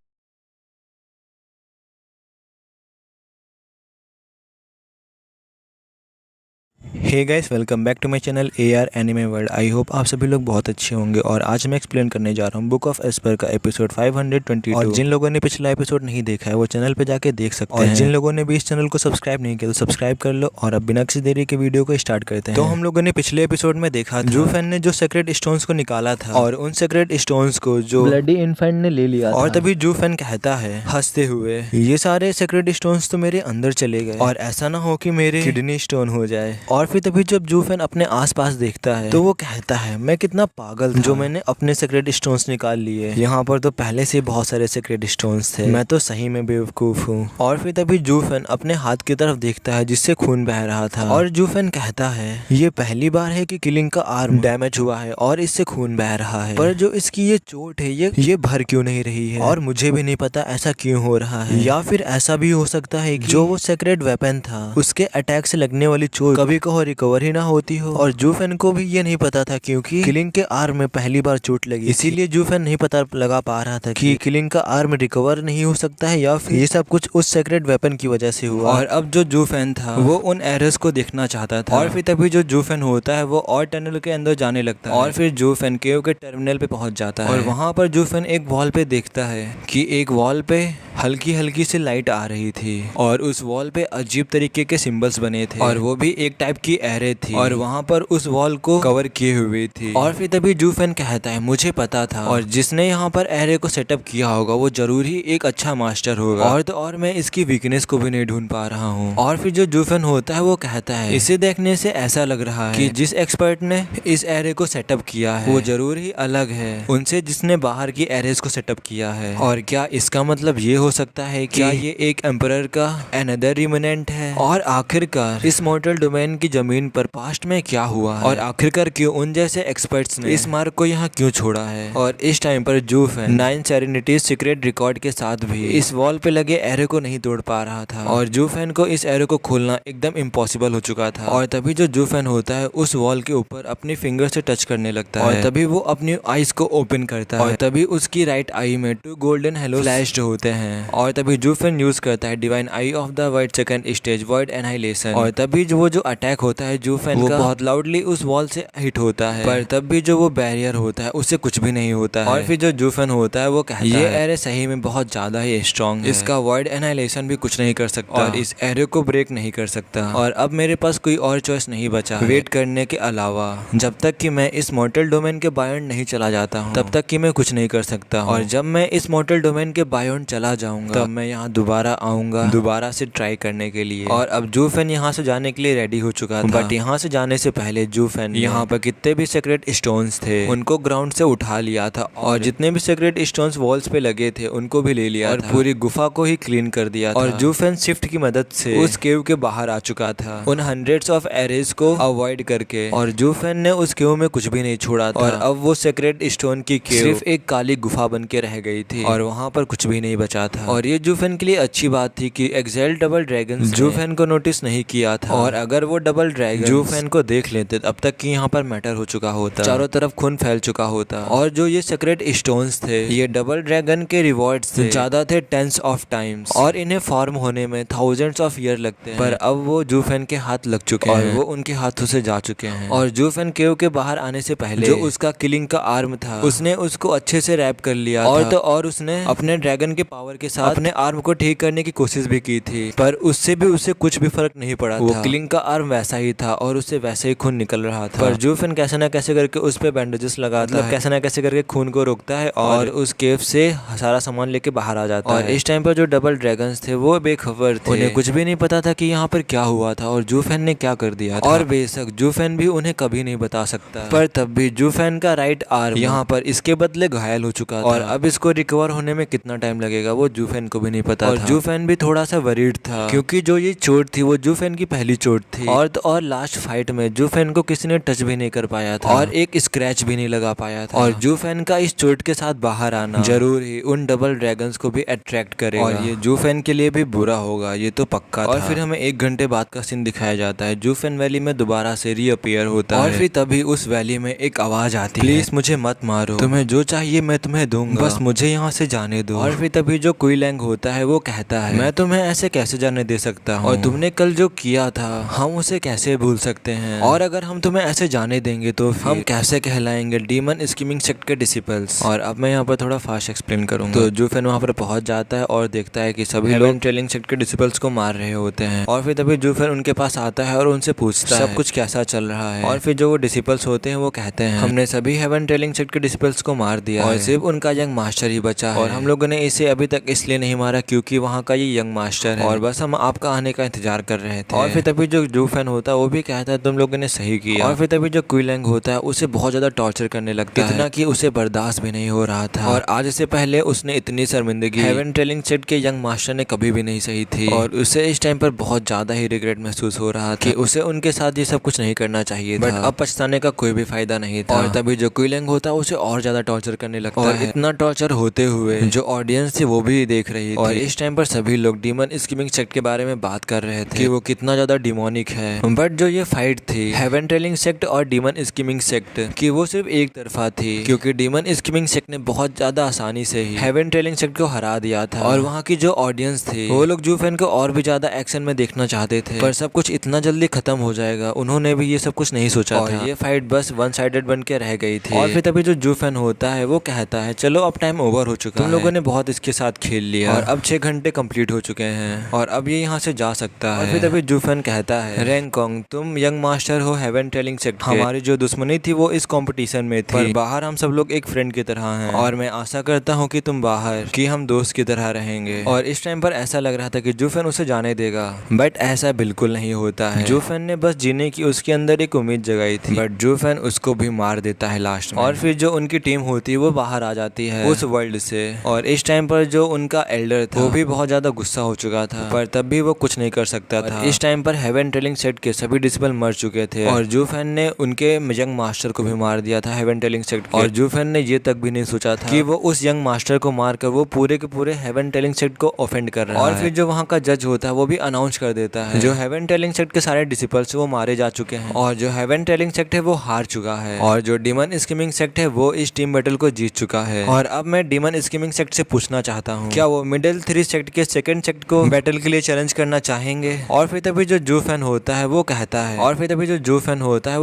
Hey guys welcome back to my channel AR anime world. I hope आप सभी लोग बहुत अच्छे होंगे और आज मैं एक्सप्लेन करने जा रहा हूँ बुक ऑफ एस्पर का एपिसोड 522। और जिन लोगों ने पिछला एपिसोड नहीं देखा है वो चैनल पे जाके देख सकते हैं और जिन लोगों ने भी इस चैनल को सब्सक्राइब नहीं किया तो सब्सक्राइब कर लो। और अब बिना किसी देरी के वीडियो को स्टार्ट करते हैं। तो हम लोगों ने पिछले एपिसोड में देखा जू फैन ने जो सीक्रेट स्टोन्स को निकाला था और उन सीक्रेट स्टोन्स को जो ब्लडी इन्फेंट ने ले लिया और तभी जू फैन कहता है हंसते हुए ये सारे सीक्रेट स्टोन्स तो मेरे अंदर चले गए और ऐसा ना हो कि मेरे किडनी स्टोन हो जाए। और फिर तभी जब जू फैन अपने आसपास देखता है तो वो कहता है मैं कितना पागल था जो मैंने अपने सीक्रेट स्टोन्स निकाल लिए। यहाँ पर तो पहले से बहुत सारे सीक्रेट स्टोन्स थे, मैं तो सही में बेवकूफ हूँ। और फिर तभी जू फैन अपने हाथ की तरफ देखता है जिससे खून बह रहा था और जू फैन कहता है ये पहली बार है कि किलिंग का आर्म डैमेज हुआ है और इससे खून बह रहा है पर जो इसकी ये चोट है ये भर क्यों नहीं रही है और मुझे भी नहीं पता ऐसा क्यों हो रहा है। या फिर ऐसा भी हो सकता है कि जो वो सीक्रेट वेपन था उसके अटैक से लगने वाली चोट कभी कहो रिकवर ही ना होती हो। और जू फैन को भी ये नहीं पता था क्योंकि किलिंग के आर्म में पहली बार चोट लगी, इसीलिए जू फैन नहीं पता लगा पा रहा था कि किलिंग का आर्म रिकवर नहीं हो सकता है या फिर ये सब कुछ उस सीक्रेट वेपन की वजह से हुआ। और अब जो जू फैन था वो उन एरर्स को देखना चाहता था और फिर तभी जो जू फैन होता है वो और टनल के अंदर जाने लगता है और फिर जू फैन केव के टर्मिनल पे पहुंच जाता है और वहां पर जू फैन एक वॉल पे देखता है कि एक वॉल पे हल्की हल्की सी लाइट आ रही थी और उस वॉल पे अजीब तरीके के सिंबल्स बने थे और वो भी एक टाइप की की एरे थी और वहाँ पर उस वॉल को कवर किए हुए थी। और फिर तभी जूफेन कहता है मुझे पता था, और जिसने यहाँ पर एरे को सेटअप किया होगा वो जरूर ही एक अच्छा मास्टर होगा, और तो और मैं इसकी वीकनेस को भी नहीं ढूंढ पा रहा हूँ। और फिर जो जूफेन होता है वो कहता है इसे देखने से ऐसा लग रहा है कि जिस एक्सपर्ट ने इस एरे को सेटअप किया है वो जरूर ही अलग है उनसे जिसने बाहर की एरेज को सेटअप किया है। और क्या इसका मतलब ये हो सकता है कि क्या ये एक एम्परर का अनदर रिमेनेंट है? और आखिरकार इस मॉर्टल डोमेन की जमीन पर पास्ट में क्या हुआ है, और आखिरकार क्यों उन जैसे एक्सपर्ट्स ने इस मार्ग को यहाँ क्यों छोड़ा है? और इस टाइम पर जूफेन 9 सेरेनिटीज सीक्रेट रिकॉर्ड के साथ भी इस वॉल पे लगे एरे को नहीं तोड़ पा रहा था, और जूफेन को इस एरे को खोलना एकदम इम्पॉसिबल हो चुका था। और तभी जो जूफेन होता है उस वॉल के ऊपर अपनी फिंगर से टच करने लगता है, और तभी वो अपनी आईज को ओपन करता है, और तभी उसकी राइट आई में 2 गोल्डन हेलो फ्लैश्ड होते हैं। और तभी जूफेन यूज करता है divine I of the word second stage word annihilation, और तभी जो अटैक होता है जूफेन का बहुत लाउडली उस वॉल से हिट होता है, पर तब भी जो वो बैरियर होता है उससे कुछ भी नहीं होता है। और फिर जो जूफेन होता है वो कहता है ये एरे सही में बहुत ज्यादा ही स्ट्रॉन्ग है, इसका वर्ड एनाइलेशन भी कुछ नहीं कर सकता और इस एरे को ब्रेक नहीं कर सकता, और अब मेरे पास कोई और चॉइस नहीं बचा वेट करने के अलावा। जब तक कि मैं इस मॉर्टल डोमेन के बायोंड नहीं चला जाता हूँ तब तक कि मैं कुछ नहीं कर सकता, और जब मैं इस मॉर्टल डोमेन के बायोंड चला जाऊंगा तब मैं यहाँ दोबारा आऊंगा दोबारा से ट्राई करने के लिए। और अब जूफेन यहाँ से जाने के लिए रेडी हो चुका था, बट यहाँ से जाने से पहले जूफेन यहाँ पर कितने भी सीक्रेट स्टोन्स थे उनको ग्राउंड से उठा लिया था, और जितने भी सीक्रेट स्टोन्स वॉल्स पे लगे थे उनको भी ले लिया और पूरी गुफा को ही क्लीन कर दिया था। और जूफेन शिफ्ट की मदद से उस केव के बाहर आ चुका था उन हंड्रेड्स ऑफ एरेज को अवॉइड करके, और जूफेन ने उस केव में कुछ भी नहीं छोड़ा था, और अब वो सीक्रेट स्टोन की केव सिर्फ एक काली गुफा बन के रह गई थी और वहाँ पर कुछ भी नहीं बचा था। और ये जूफेन के लिए अच्छी बात थी कि एक्साइल्ड डबल ड्रैगन जूफेन को नोटिस नहीं किया था, और अगर वो डबल ड्रैगन जूफेन को देख लेते अब तक कि यहाँ पर मैटर हो चुका होता, चारों तरफ खून फैल चुका होता। और जो ये सीक्रेट स्टोन्स थे ये डबल ड्रैगन के रिवॉर्ड्स से ज्यादा थे 10s ऑफ टाइम्स, और इन्हें फॉर्म होने में थाउजेंड्स ऑफ ईयर लगते हैं, पर अब वो जूफेन के हाथ लग चुके हैं और वो उनके हाथों से जा चुके हैं। और जूफेन केव के बाहर आने से पहले जो उसका किलिंग का आर्म था उसने उसको अच्छे से रैप कर लिया और था। तो और उसने अपने ड्रैगन के पावर के साथ अपने आर्म को ठीक करने की कोशिश भी की थी, पर उससे भी उसे कुछ भी फर्क नहीं पड़ा वो था। किलिंग का आर्म वैसा ही था और उससे वैसे ही खून निकल रहा था, पर जूफेन कैसे ना कैसे करके उस पे बैंडेजेस लगाता है, कैसे ना कैसे करके खून को रोकता है और उस केव से सारा सामान लेके बाहर आ जाता है। और इस टाइम पर जो डबल ड्रैगन्स थे वो बेखबर थे, उन्हें कुछ भी नहीं पता था कि यहाँ पर क्या हुआ था और जूफेन ने क्या कर दिया था। और बेशक जूफेन भी उन्हें कभी नहीं बता सकता, पर तब भी जूफेन का राइट आर्म यहाँ पर इसके बदले घायल हो चुका था, और अब इसको रिकवर होने में कितना टाइम लगेगा वो जूफेन को भी नहीं पता और जूफेन भी थोड़ा सा वरीड था क्योंकि जो ये चोट थी वो जूफेन की पहली चोट थी, और लास्ट फाइट में जूफेन को किसी ने टच भी नहीं कर पाया था और एक स्क्रैच भी नहीं लगा पाया था। और जूफेन का इस चोट के साथ बाहर आना जरूर ही उन डबल ड्रैगन्स को भी अट्रैक्ट करेगा और ये जूफेन के लिए भी बुरा होगा, ये तो पक्का था। और फिर हमें 1 घंटे बाद का सीन दिखाया जाता है, जूफेन वैली में दोबारा से रीअपीयर होता है, और फिर तभी उस वैली में एक आवाज आती है, प्लीज मुझे मत मारो, तुम्हें जो चाहिए मैं तुम्हें दूंगा, बस मुझे यहाँ से जाने दो। और फिर तभी जो कुईलैंग होता है वो कहता है मैं तुम्हें ऐसे कैसे जाने दे सकता हूँ, और तुमने कल जो किया था हम उसे कैसे भूल सकते हैं, और अगर हम तुम्हें ऐसे जाने देंगे तो हम कैसे कहलाएंगे डीमन स्कीमिंग सेक्ट के डिसिपल्स। और अब मैं यहाँ पर थोड़ा फास्ट एक्सप्लेन करूंगा। तो जूफेन वहाँ पर पहुंच जाता है और देखता है कि सभी लोग ट्रेलिंग सेक्ट के डिसिपल्स को मार रहे होते हैं, और फिर तभी जूफेन उनके पास आता है और उनसे पूछता है सब कुछ कैसा चल रहा है। और फिर जो वो डिसिपल्स होते हैं वो कहते हैं हमने सभी हेवन ट्रेलिंग सेक्ट के डिसिपल्स को मार दिया और सिर्फ उनका यंग मास्टर ही बचा है, और हम लोगों ने इसे अभी तक इसलिए नहीं मारा क्योंकि वहाँ का ये यंग मास्टर है और बस हम आपका आने का इंतजार कर रहे थे। और फिर तभी जो जूफेन होता है वो भी कहता है तुम लोगों ने सही किया। और फिर तभी जो कुईलैंग होता है उसे बहुत ज्यादा टॉर्चर करने लगता है, इतना कि उसे बर्दाश्त भी नहीं हो रहा था, और आज से पहले उसने इतनी शर्मिंदगी हेवन ट्रेलिंग सेक्ट के यंग मास्टर ने कभी भी नहीं सही थी, और उसे इस टाइम पर बहुत ज्यादा ही रिग्रेट महसूस हो रहा था कि उसे उनके साथ ये सब कुछ नहीं करना चाहिए था, बट अब पछताने का कोई भी फायदा नहीं था। और तभी जो कुईलैंग होता है उसे और ज्यादा टॉर्चर करने लगता है, और इतना टॉर्चर होते हुए जो ऑडियंस थी वो भी देख रही थी, और इस टाइम पर सभी लोग डीमन स्कीमिंग सेक्ट के बारे में बात कर रहे थे कि वो कितना ज्यादा डिमोनिक है। बट जो ये फाइट थी हेवन ट्रेलिंग सेक्ट और डीमन स्कीमिंग सेक्ट की वो सिर्फ एक तरफा थी, क्योंकि डीमन स्कीमिंग सेक्ट ने बहुत ज्यादा आसानी से ही हेवन ट्रेलिंग सेक्ट को हरा दिया था, और वहाँ की जो ऑडियंस थी वो लोग जूफेन को और भी ज्यादा एक्शन में देखना चाहते थे, पर सब कुछ इतना जल्दी खत्म हो जाएगा उन्होंने भी ये सब कुछ नहीं सोचा था। ये फाइट बस वन साइडेड बन के रह गई थी। और फिर तभी जो जूफेन होता है वो कहता है चलो अब टाइम ओवर हो चुका है, तुम लोगों ने बहुत इसके साथ खेल लिया और अब 6 घंटे कंप्लीट हो चुके हैं और अब ये यहाँ से जा सकता है। और फिर तभी जूफेन कहता है रैंगकॉन्ग योंग, तुम यंग मास्टर हो हेवन टेलिंग सेक्ट के। हमारी जो दुश्मनी थी वो इस कंपटीशन में थी, पर बाहर हम सब लोग एक फ्रेंड की तरह हैं और मैं आशा करता हूँ कि तुम बाहर कि हम दोस्त की तरह रहेंगे। और इस टाइम पर ऐसा लग रहा था कि जूफेन उसे जाने देगा, बट ऐसा बिल्कुल नहीं होता है। जूफेन ने बस जीने की उसके अंदर एक उम्मीद जगाई थी, बट जूफेन उसको भी मार देता है लास्ट में। और फिर जो उनकी टीम होती है वो बाहर आ जाती है उस वर्ल्ड से। और इस टाइम पर जो उनका एल्डर था वो भी बहुत ज्यादा गुस्सा हो चुका था, पर तब भी वो कुछ नहीं कर सकता था। इस टाइम पर हेवन टेलिंग सेक्ट के सभी डिसिबल मर चुके थे और जूफेन ने उनके यंग मास्टर को भी मार दिया था हेवन टेलिंग सेक्ट के। और जूफेन ने ये तक भी नहीं सोचा था कि वो उस यंग मास्टर को मारकर वो पूरे के पूरे हेवन टेलिंग सेक्ट को ऑफेंड कर रहा है। और फिर जो वहाँ का जज होता है वो भी अनाउंस कर देता है जो हेवन टेलिंग सेक्ट के सारे डिसिपल्स वो मारे जा चुके हैं और जो हेवन टेलिंग सेक्ट है वो हार चुका है और जो डीमन स्कीमिंग सेक्ट है वो इस टीम बैटल को जीत चुका है। और अब मैं डीमन स्कीमिंग सेक्ट से पूछना चाहता हूँ, क्या वो मिडिल 3 सेक्ट के सेकंड सेक्ट को बैटल के लिए चैलेंज करना चाहेंगे? और फिर तभी जो जूफेन होता है वो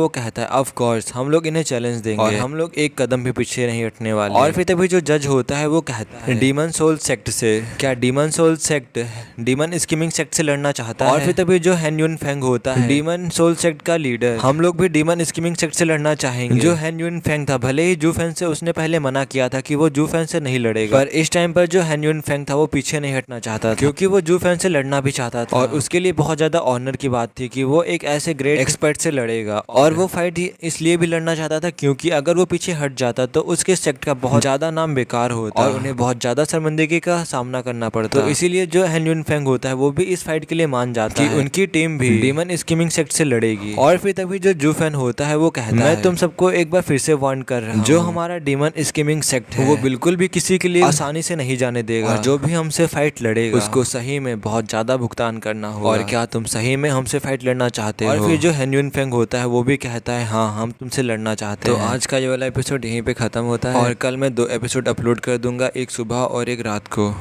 कहता है ऑफ कोर्स हम लोग इन्हें चैलेंज देंगे और हम लोग एक कदम भी पीछे नहीं हटने वाले। और फिर तभी जो जज होता है वो कहता है डीमन सोल सेक्ट से, क्या demon soul sect demon scheming sect से लड़ना चाहता है? और फिर तभी जो हेन युन फेंग होता है डीमन सोल सेक्ट का लीडर, हम लोग भी डीमन स्कीमिंग सेक्ट से लड़ना चाहेंगे। जो हेन युन फेंग था भले ही जूफेन से उसने पहले मना किया था कि वो जूफेन से नहीं लड़ेगा, पर इस टाइम पर जो हेन युन फेंग था वो पीछे नहीं हटना चाहता था क्योंकि वो जूफेन से लड़ना भी चाहता था और उसके लिए बहुत ज्यादा ऑनर की बात थी कि वो एक ऐसे ग्रेट एक्सपर्ट से लड़ेगा। और वो फाइट इसलिए भी लड़ना चाहता था क्योंकि अगर वो पीछे हट जाता तो उसके सेक्ट का बहुत ज्यादा नाम बेकार होता और उन्हें बहुत ज्यादा शर्मिंदगी का सामना करना पड़ता। तो इसीलिए जो हेन युन फेंग होता है वो भी इस फाइट के लिए मान जाता है कि उनकी टीम भी डीमन स्कीमिंग सेक्ट से लड़ेगी। और फिर तभी जो जूफेन होता है वो कहता है मैं तुम सबको एक बार फिर से वार्न कर रहा हूं, जो हमारा डीमन स्कीमिंग सेक्ट है वो बिल्कुल भी किसी के लिए आसानी से नहीं जाने देगा और जो भी हमसे फाइट लड़ेगा उसको सही में बहुत ज्यादा भुगतान करना होगा। और क्या तुम सही में हमसे फाइट लड़ना चाहते हो? और फिर जो हेन युन फेंग होता है वो भी कहता है हाँ हम तुमसे लड़ना चाहते हैं। तो आज का ये वाला एपिसोड यहीं पे खत्म होता है और कल मैं 2 एपिसोड अपलोड कर दूंगा, एक सुबह और एक रात को।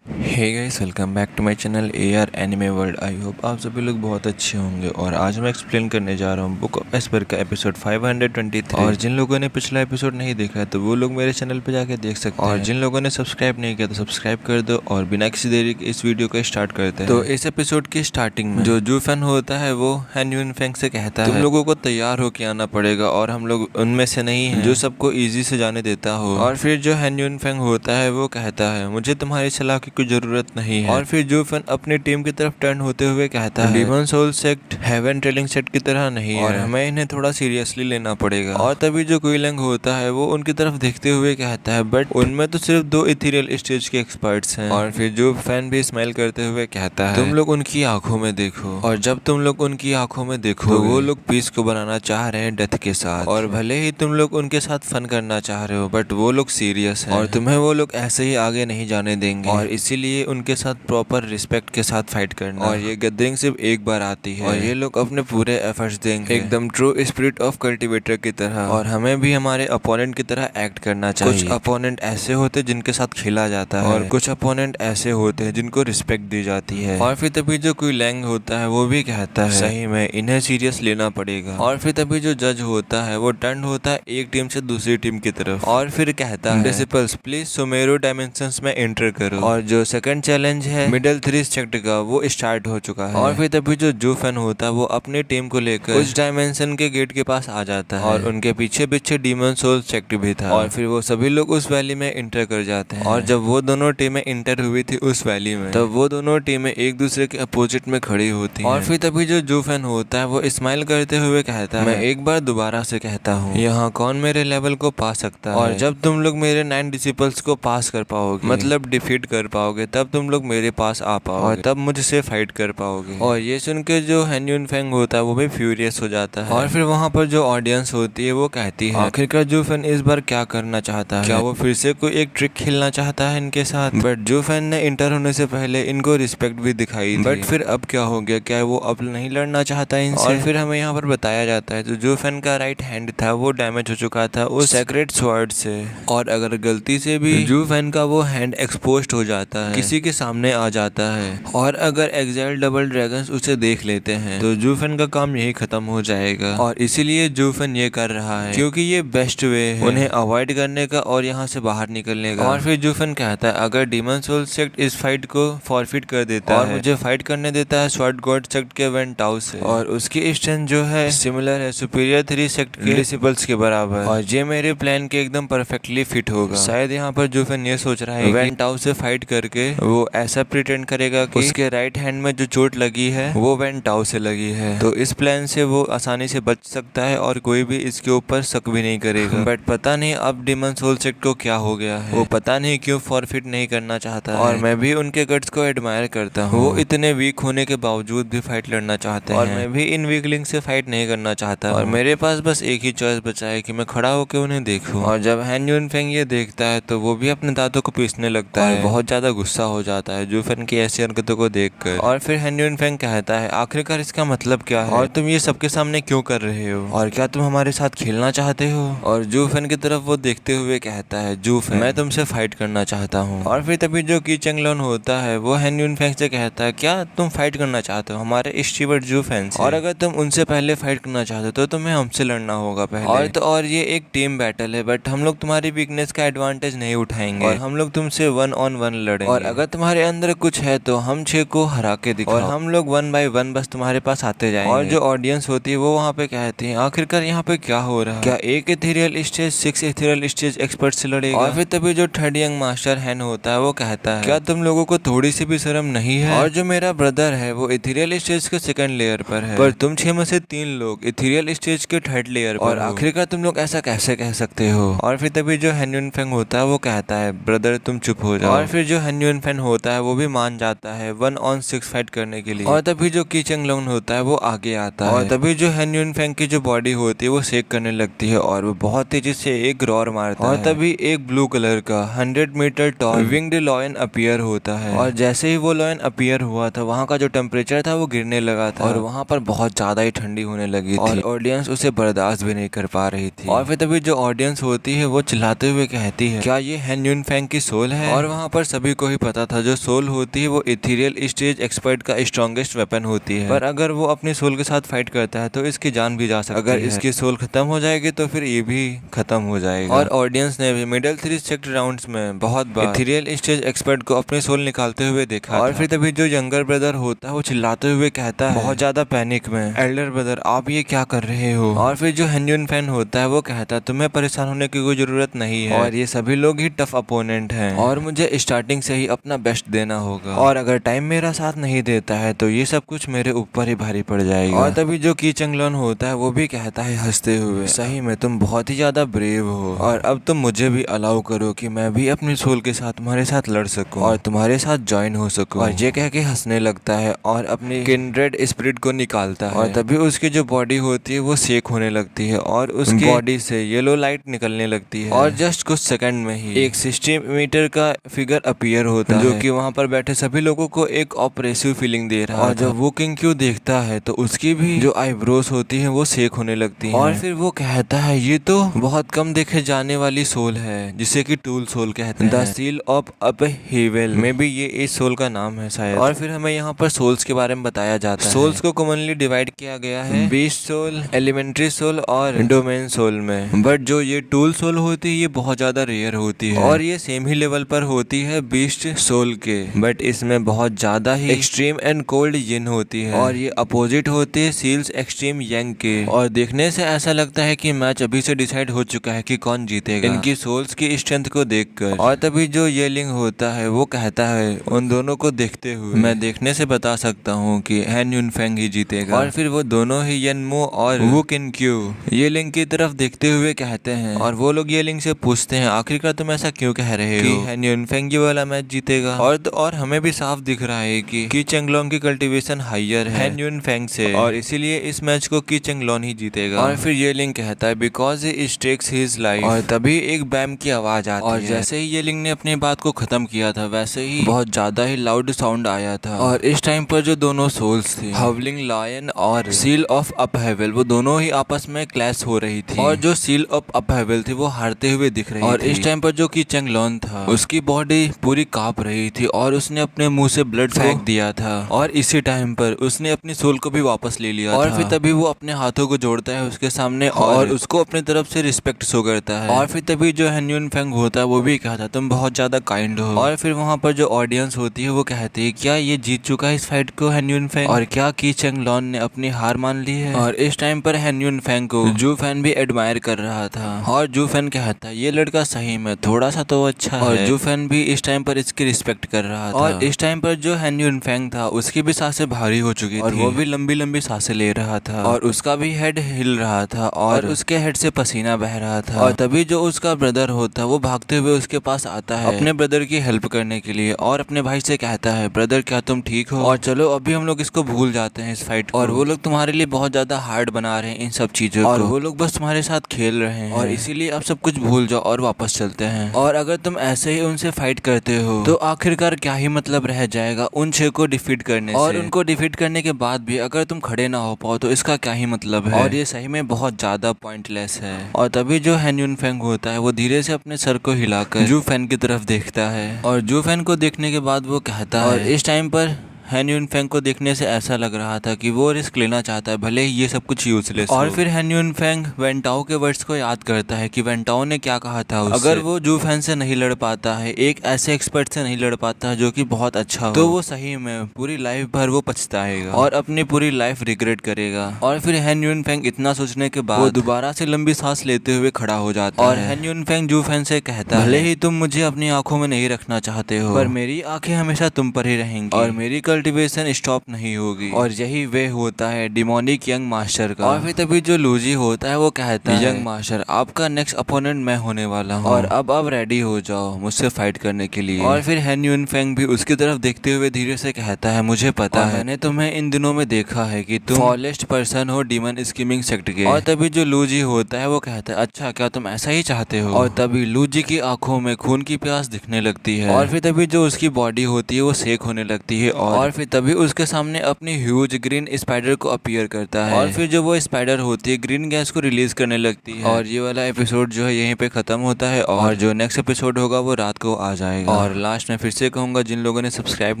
Hey guys, welcome back to my channel AR anime world. I hope आप सभी लोग बहुत अच्छे होंगे और आज मैं एक्सप्लेन करने जा रहा हूँ बुक ऑफ एस्पर का एपिसोड 523। और जिन लोगों ने पिछला एपिसोड नहीं देखा है तो वो लोग मेरे चैनल पे जाके देख सकते हैं और जिन लोगों ने सब्सक्राइब नहीं किया तो सब्सक्राइब कर दो और बिना किसी देरी के इस वीडियो को स्टार्ट करते हैं। तो इस एपिसोड की स्टार्टिंग में जो जूफेन होता है वो हेन युन फेंग से कहता है तुम लोगों को तैयार होके आना पड़ेगा और हम लोग उनमें से नहीं है जो सबको ईजी से जाने देता हो। और फिर जो हेन युन फेंग होता है वो कहता है मुझे तुम्हारी सलाह की कोई जरूरत नहीं है। और फिर जूफेन अपनी टीम की तरफ टर्न होते हुए कहता है demon soul sect heaven telling sect की तरह नहीं है और हमें इन्हें थोड़ा सीरियसली लेना पड़ेगा। और तभी जो कुइलंग होता है वो उनकी तरफ देखते हुए कहता है बट उनमें तो सिर्फ 2 इथेरियल स्टेज के एक्सपर्ट्स हैं। और फिर जूफेन भी स्माइल करते हुए कहता है तुम लोग उनकी आंखों में देखो और जब तुम लोग उनकी आंखों में देखो तो वो लोग पीस को बनाना चाह रहे हैं डेथ के साथ। और भले ही तुम लोग उनके साथ फन करना चाह रहे हो बट वो लोग सीरियस हैं और तुम्हें वो लोग ऐसे ही आगे नहीं जाने देंगे और इसीलिए उनके साथ प्रॉपर रिस्पेक्ट के साथ फाइट करना। और ये गैदरिंग सिर्फ एक बार आती है और ये लोग अपने पूरे एफर्ट्स देंगे एकदम ट्रू स्पिरिट ऑफ कल्टीवेटर की तरह। और हमें भी हमारे अपोनेंट की तरह एक्ट करना चाहिए। कुछ अपोनेंट ऐसे होते हैं जिनके साथ खेला जाता है और कुछ अपोनेंट ऐसे होते हैं जिनको रिस्पेक्ट दी जाती है। और फिर तभी जो कुइलंग होता है वो भी कहता है सही में इन्हें सीरियस लेना पड़ेगा। और फिर तभी जो जज होता है वो टर्न होता है एक टीम से दूसरी टीम की तरफ और फिर कहता है डिसिपल्स प्लीज सुमेरु डायमेंशंस में एंटर करो। और जो सेकंड चैलेंज है मिडिल 3 सेक्ट का वो स्टार्ट हो चुका है। और फिर तभी जो जूफेन होता है वो अपनी टीम को लेकर उस डायमेंशन के गेट के पास आ जाता है और उनके पीछे पीछे डीमन सोल सेक्ट भी था। और फिर वो सभी लोग उस वैली में इंटर कर जाते हैं। और जब वो दोनों टीमें इंटर हुई थी उस वैली में तब वो दोनों टीमें एक दूसरे के अपोजिट में खड़ी होती हैं। और फिर तभी जो जूफेन होता है वो स्माइल करते हुए कहता है मैं एक बार दोबारा से कहता हूँ यहाँ कौन मेरे लेवल को पा सकता है और जब तुम लोग मेरे 9 डिसिपल्स को पास कर पाओगे मतलब डिफीट कर पाओगे तब तुम लोग मेरे पास आ पाओगे और तब मुझसे फाइट कर पाओगे। और ये सुन के जो हेन युन फेंग होता है वो भी फ्यूरियस हो जाता है। और फिर वहाँ पर जो ऑडियंस होती है वो कहती है आखिरकार जूफेन इस बार क्या करना चाहता है, क्या वो फिर से कोई एक ट्रिक खेलना चाहता है इनके साथ? बट जूफेन ने इंटर होने से पहले इनको रिस्पेक्ट भी दिखाई बट फिर अब क्या हो गया, क्या वो अब नहीं लड़ना चाहता इनसे? और फिर हमें यहाँ पर बताया जाता है जो जूफेन का राइट हैंड था वो डैमेज हो चुका था उस सेक्रेट स्वॉर्ड से और अगर गलती से भी जूफेन का वो हैंड एक्सपोज्ड हो जाता है किसी के सामने आ जाता है और अगर एक्साइल डबल ड्रैगन्स उसे देख लेते हैं तो जूफेन का काम यही खत्म हो जाएगा। और इसीलिए जूफेन ये कर रहा है क्योंकि ये बेस्ट वे है उन्हें अवॉइड करने का और यहाँ से बाहर निकलने का। और फिर जूफेन कहता है अगर डीमन सोल सेक्ट इस फाइट को फॉरफिट कर देता है और मुझे फाइट करने देता है स्वॉर्ड गॉड सेक्ट के वेन टाउ से, और उसकी स्ट्रेंथ जो है सिमिलर है सुपीरियर 3 सेक्ट के डिसिपल्स के बराबर, और ये मेरे प्लान के एकदम परफेक्टली फिट होगा। शायद यहाँ पर जूफेन ये सोच रहा है वेन टाउ से फाइट करके वो ऐसा प्रिटेंड करेगा कि उसके राइट हैंड में जो चोट लगी है वो वेन टाउ से लगी है, तो इस प्लान से वो आसानी से बच सकता है और कोई भी इसके ऊपर शक भी नहीं करेगा। बट पता नहीं अब डीमन सोल सेक्ट को क्या हो गया है, वो पता नहीं क्यों फॉरफिट नहीं करना चाहता है। और मैं भी उनके गट्स को एडमायर करता हूँ, वो इतने वीक होने के बावजूद भी फाइट लड़ना चाहते हैं और मैं भी इन वीकलिंग से फाइट नहीं करना चाहता और मेरे पास बस एक ही चॉइस बचा है कि मैं खड़ा होकर उन्हें देखूं। और जब हैन यूनफेंग ये देखता है तो वो भी अपने दांतों को पीसने लगता है, बहुत ज्यादा गुस्सा हो जाता है जूफेन की ऐसी हरकतों को देखकर। और फिर हैन यूनफेंग कहता है आखिरकार इसका मतलब क्या है और तुम ये सबके सामने क्यों कर रहे हो और क्या तुम हमारे साथ खेलना चाहते हो। और जूफेन की तरफ वो देखते हुए कहता है जूफेन मैं तुमसे फाइट करना चाहता हूँ। और फिर तभी जो की चेंगलोन होता है वो हैन यूनफेंग से कहता है क्या तुम फाइट करना चाहते हो हमारे स्टीवर्ट जूफेन से, और अगर तुम उनसे पहले फाइट करना चाहते हो तो तुम्हें हमसे लड़ना होगा पहले। और ये एक टीम बैटल है बट हम लोग तुम्हारी वीकनेस का एडवांटेज नहीं उठाएंगे और हम लोग तुमसे 1-on-1 लड़ेंगे, और अगर तुम्हारे अंदर कुछ है तो हम 6 को हरा के दिखाओ और हम लोग 1 by 1 बस तुम्हारे पास आते जाएंगे। और जो ऑडियंस होती है वो वहाँ पे कहती है आखिरकार यहाँ पे क्या हो रहा है, क्या एक ethereal stage 6 ethereal stage expert से लड़ेगा। और फिर तभी जो थर्ड यंग मास्टर हैन होता है वो कहता है क्या तुम लोगों को थोड़ी सी भी शर्म नहीं है, और जो मेरा ब्रदर है वो इथेरियल स्टेज के 2nd लेयर पर है पर तुम 6 में से 3 लोग इथेरियल स्टेज के 3rd लेयर पर, और आखिरकार तुम लोग ऐसा कैसे कह सकते हो। और फिर तभी जो हैन यूनफेंग होता है वो कहता है ब्रदर तुम चुप हो जाओ। और फिर जो हैन यूनफेंग होता है वो भी मान जाता है 1-on-6 फाइट करने के लिए। और तभी जो की चेंगलोन होता है वो आगे आता है और तभी जो हैन यूनफेंग की जो बॉडी होती है वो शेक करने लगती है और वो बहुत तेजी से एक रोर मारता है और तभी एक ब्लू कलर का 100 metre tall winged lion appear होता है। और जैसे ही वो लॉयन अपीयर हुआ था वहाँ का जो टेम्परेचर था वो गिरने लगा था और वहाँ पर बहुत ज्यादा ही ठंडी होने लगी थी और ऑडियंस उसे बर्दाश्त भी नहीं कर पा रही थी। और फिर तभी जो ऑडियंस होती है वो चिल्लाते हुए कहती है क्या ये हैन यूनफेंग की सोल है। और वहाँ पर सभी को ही पता था जो सोल होती है वो इथेरियल स्टेज एक्सपर्ट का स्ट्रॉन्गेस्ट वेपन होती है, पर अगर वो अपनी सोल के साथ फाइट करता है तो इसकी जान भी जा सकती है। अगर इसकी सोल खत्म हो जाएगी तो फिर ये भी खत्म हो जाएगा। और ऑडियंस ने भी मिडिल 3 सेक्ट राउंड्स में बहुत बार इथेरियल स्टेज एक्सपर्ट को अपनी सोल निकालते हुए देखा। और फिर तभी जो यंगर ब्रदर होता है वो चिल्लाते हुए कहता है बहुत ज्यादा पैनिक में एल्डर ब्रदर आप ये क्या कर रहे हो। और फिर जो हैन यूनफेंग होता है वो कहता है तुम्हें परेशान होने की कोई जरूरत नहीं है और ये सभी लोग ही टफ अपोनेंट हैं और मुझे स्टार्टिंग से ही अपना बेस्ट देना होगा, और अगर टाइम मेरा साथ नहीं देता है तो ये सब कुछ मेरे ऊपर ही भारी पड़ जाएगा। और तभी जो की चेंगलोन होता है वो भी कहता है हंसते हुए सही में तुम बहुत ही ज्यादा ब्रेव हो और अब तुम मुझे भी अलाउ करो कि मैं भी अपनी सोल के साथ तुम्हारे साथ लड़ सकूं और तुम्हारे साथ ज्वाइन हो सकूं। और ये कह के हंसने लगता है और अपनी किंड्रेड स्पिरिट को निकालता है और तभी उसकी जो बॉडी होती है वो शेक होने लगती है और उसकी बॉडी से येलो लाइट निकलने लगती है और जस्ट कुछ सेकंड में ही एक 60 मीटर का फिगर अपीयर होता है जो कि वहाँ पर बैठे सभी लोगों को एक ऑपरेसिव फीलिंग दे रहा है। और जब वो किंग क्यू देखता है तो उसकी भी जो आईब्रोज होती है वो शेक होने लगती है और फिर वो कहता है ये तो बहुत कम देखे जाने वाली सोल है जिसे कि टूल सोल कहते हैं, द सील ऑफ अपहीवल में भी ये इस सोल का नाम है शायद। और फिर हमें यहाँ पर सोल्स के बारे में बताया जाता है। सोल्स को कॉमनली डिवाइड किया गया है बीस्ट सोल, एलिमेंट्री सोल और डोमेन सोल में, बट जो ये टूल सोल होती है ये बहुत ज्यादा रेयर होती है और ये सेम ही लेवल पर होती है बीस्ट सोल के, बट इसमें बहुत ज्यादा ही एक्सट्रीम एंड कोल्ड यिन होती है और ये अपोजिट होती है सील्स एक्सट्रीम यंग के। और देखने से ऐसा लगता है कि मैच अभी से डिसाइड हो चुका है कि कौन जीतेगा इनकी सोल्स की स्ट्रेंथ को देखकर। और तभी जो येलिंग होता है वो कहता है उन दोनों को देखते हुए मैं देखने से बता सकता हूँ कि हैन यूनफेंग ही जीतेगा। और फिर वो दोनों ही यनमो और वू किन क्यू येलिंग की तरफ देखते हुए कहते हैं और वो लोग येलिंग से पूछते हैं आखिरकार तुम ऐसा क्यों कह रहे हो कि हैन यूनफेंग ये वाला मैच जीतेगा। और हमें भी साफ दिख रहा है कि की चेंगलोन की कल्टीवेशन हायर है हैन यूनफेंग से और इसीलिए इस मैच को की चेंगलोन ही जीतेगा। और फिर येलिंग कहता है because he stakes his life. और तभी एक बैम की आवाज आती है और जैसे ही येलिंग ने अपनी बात को खत्म किया था वैसे ही बहुत ज्यादा ही लाउड साउंड आया था और इस टाइम पर जो दोनों सोल्स थी हवलिंग लायन और सील ऑफ अपहेवल वो दोनों ही आपस में क्लैश हो रही थी और जो सील ऑफ अपहेवल थी वो हारते हुए दिख रही थी। और इस टाइम पर जो की चेंगलोन था उसकी बॉडी पूरी कांप कांप रही थी और उसने अपने मुंह से ब्लड फेंक दिया था और इसी टाइम पर उसने अपनी सोल को भी वापस ले लिया और फिर तभी वो अपने हाथों को जोड़ता है उसके सामने और उसको अपनी तरफ से रिस्पेक्ट शो करता है। और फिर तभी जो हैन यून फेंग होता है वो भी कहता है तुम बहुत ज्यादा काइंड हो। और फिर वहाँ पर जो ऑडियंस होती है वो कहती है क्या ये जीत चुका है इस फाइट को हैन यून फेंग, और क्या की चेंग लॉन ने अपनी हार मान ली है। और इस टाइम पर हैन यून फेंग को जू फैन भी एडमायर कर रहा था और जू फैन कहता है ये लड़का सही में थोड़ा सा तो अच्छा है। और जू फैन भी इस टाइम पर इसकी रिस्पेक्ट कर रहा था। और इस टाइम पर जो हैन यून फेंग था उसकी भी सांसें भारी हो चुकी थी और वो भी लंबी लंबी सांसें ले रहा था और उसका भी हेड हिल रहा था और उसके हेड से पसीना बह रहा था। और तभी जो उसका ब्रदर होता वो भागते हुए उसके पास आता है अपने ब्रदर की हेल्प करने के लिए और अपने भाई से कहता है ब्रदर क्या तुम ठीक हो, और चलो अभी हम लोग इसको भूल जाते हैं इस फाइट को। और वो लोग तुम्हारे लिए बहुत ज्यादा हार्ड बना रहे हैं इन सब चीजों को और वो लोग बस तुम्हारे साथ खेल रहे हैं और इसीलिए आप सब कुछ भूल जाओ और वापस चलते हैं। और अगर तुम ऐसे ही उनसे फाइट करते हो तो आखिरकार क्या ही मतलब रह जाएगा उन 6 को डिफीट करने से। और उनको डिफीट करने के बाद भी अगर तुम खड़े ना हो पाओ तो इसका क्या ही मतलब है। और ये सही में बहुत ज्यादा पॉइंटलेस है। और तभी जो हैन यून फेंग होता है वो धीरे से अपने सर को हिलाकर जू फैन की तरफ देखता है और जू फैन को देखने के बाद वो कहता है, और इस टाइम पर हैन यून फेंग को देखने से ऐसा लग रहा था कि वो रिस्क लेना चाहता है भले ही ये सब कुछ यूजलेस हो। और फिर हैन यून फेंग वेंटाओ के वर्ड्स को याद करता है कि वेंटाओ ने क्या कहा था उससे। अगर वो जू फैन से नहीं लड़ पाता है, एक ऐसे एक्सपर्ट से नहीं लड़ पाता है जो कि बहुत अच्छा हो, तो वो सही में पूरी लाइफ भर वो पछताएगा और अपनी पूरी लाइफ रिग्रेट करेगा। और फिर हैन यून फेंग इतना सोचने के बाद वो दोबारा से लंबी सांस लेते हुए खड़ा हो जाता है और हैन यून फेंग जू फैन से कहता है भले ही तुम मुझे अपनी आंखों में नहीं रखना चाहते हो पर मेरी आंखें हमेशा तुम पर ही रहेंगी और मेरी कल्टीवेशन स्टॉप नहीं होगी। और यही वे होता है डिमोनिक यंग मास्टर का। और फिर तभी जो लूजी होता है वो कहता है यंग मास्टर आपका नेक्स्ट अपोनेंट मैं होने वाला हूँ और अब आप रेडी हो जाओ मुझसे फाइट करने के लिए। और फिर हैन यून फेंग भी उसकी तरफ देखते हुए धीरे से कहता है मुझे पता है मैंने तुम्हें इन दिनों में देखा है कि तुम फॉलेस्ट पर्सन हो डीमन स्कीमिंग सेक्ट के। और तभी जो लूजी होता है वो कहता है अच्छा क्या तुम ऐसा ही चाहते हो। और तभी लूजी की आंखों में खून की प्यास दिखने लगती है और फिर तभी जो उसकी बॉडी होती है वो सेक होने लगती है और फिर तभी उसके सामने अपनी ह्यूज ग्रीन स्पाइडर को अपीयर करता है और फिर जो वो स्पाइडर होती है ग्रीन गैस को रिलीज करने लगती है। और ये वाला एपिसोड जो है यहीं पे खत्म होता है और जो नेक्स्ट एपिसोड होगा वो रात को आ जाएगा। और लास्ट में फिर से कहूंगा जिन लोगों ने सब्सक्राइब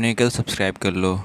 नहीं किया सब्सक्राइब कर लो।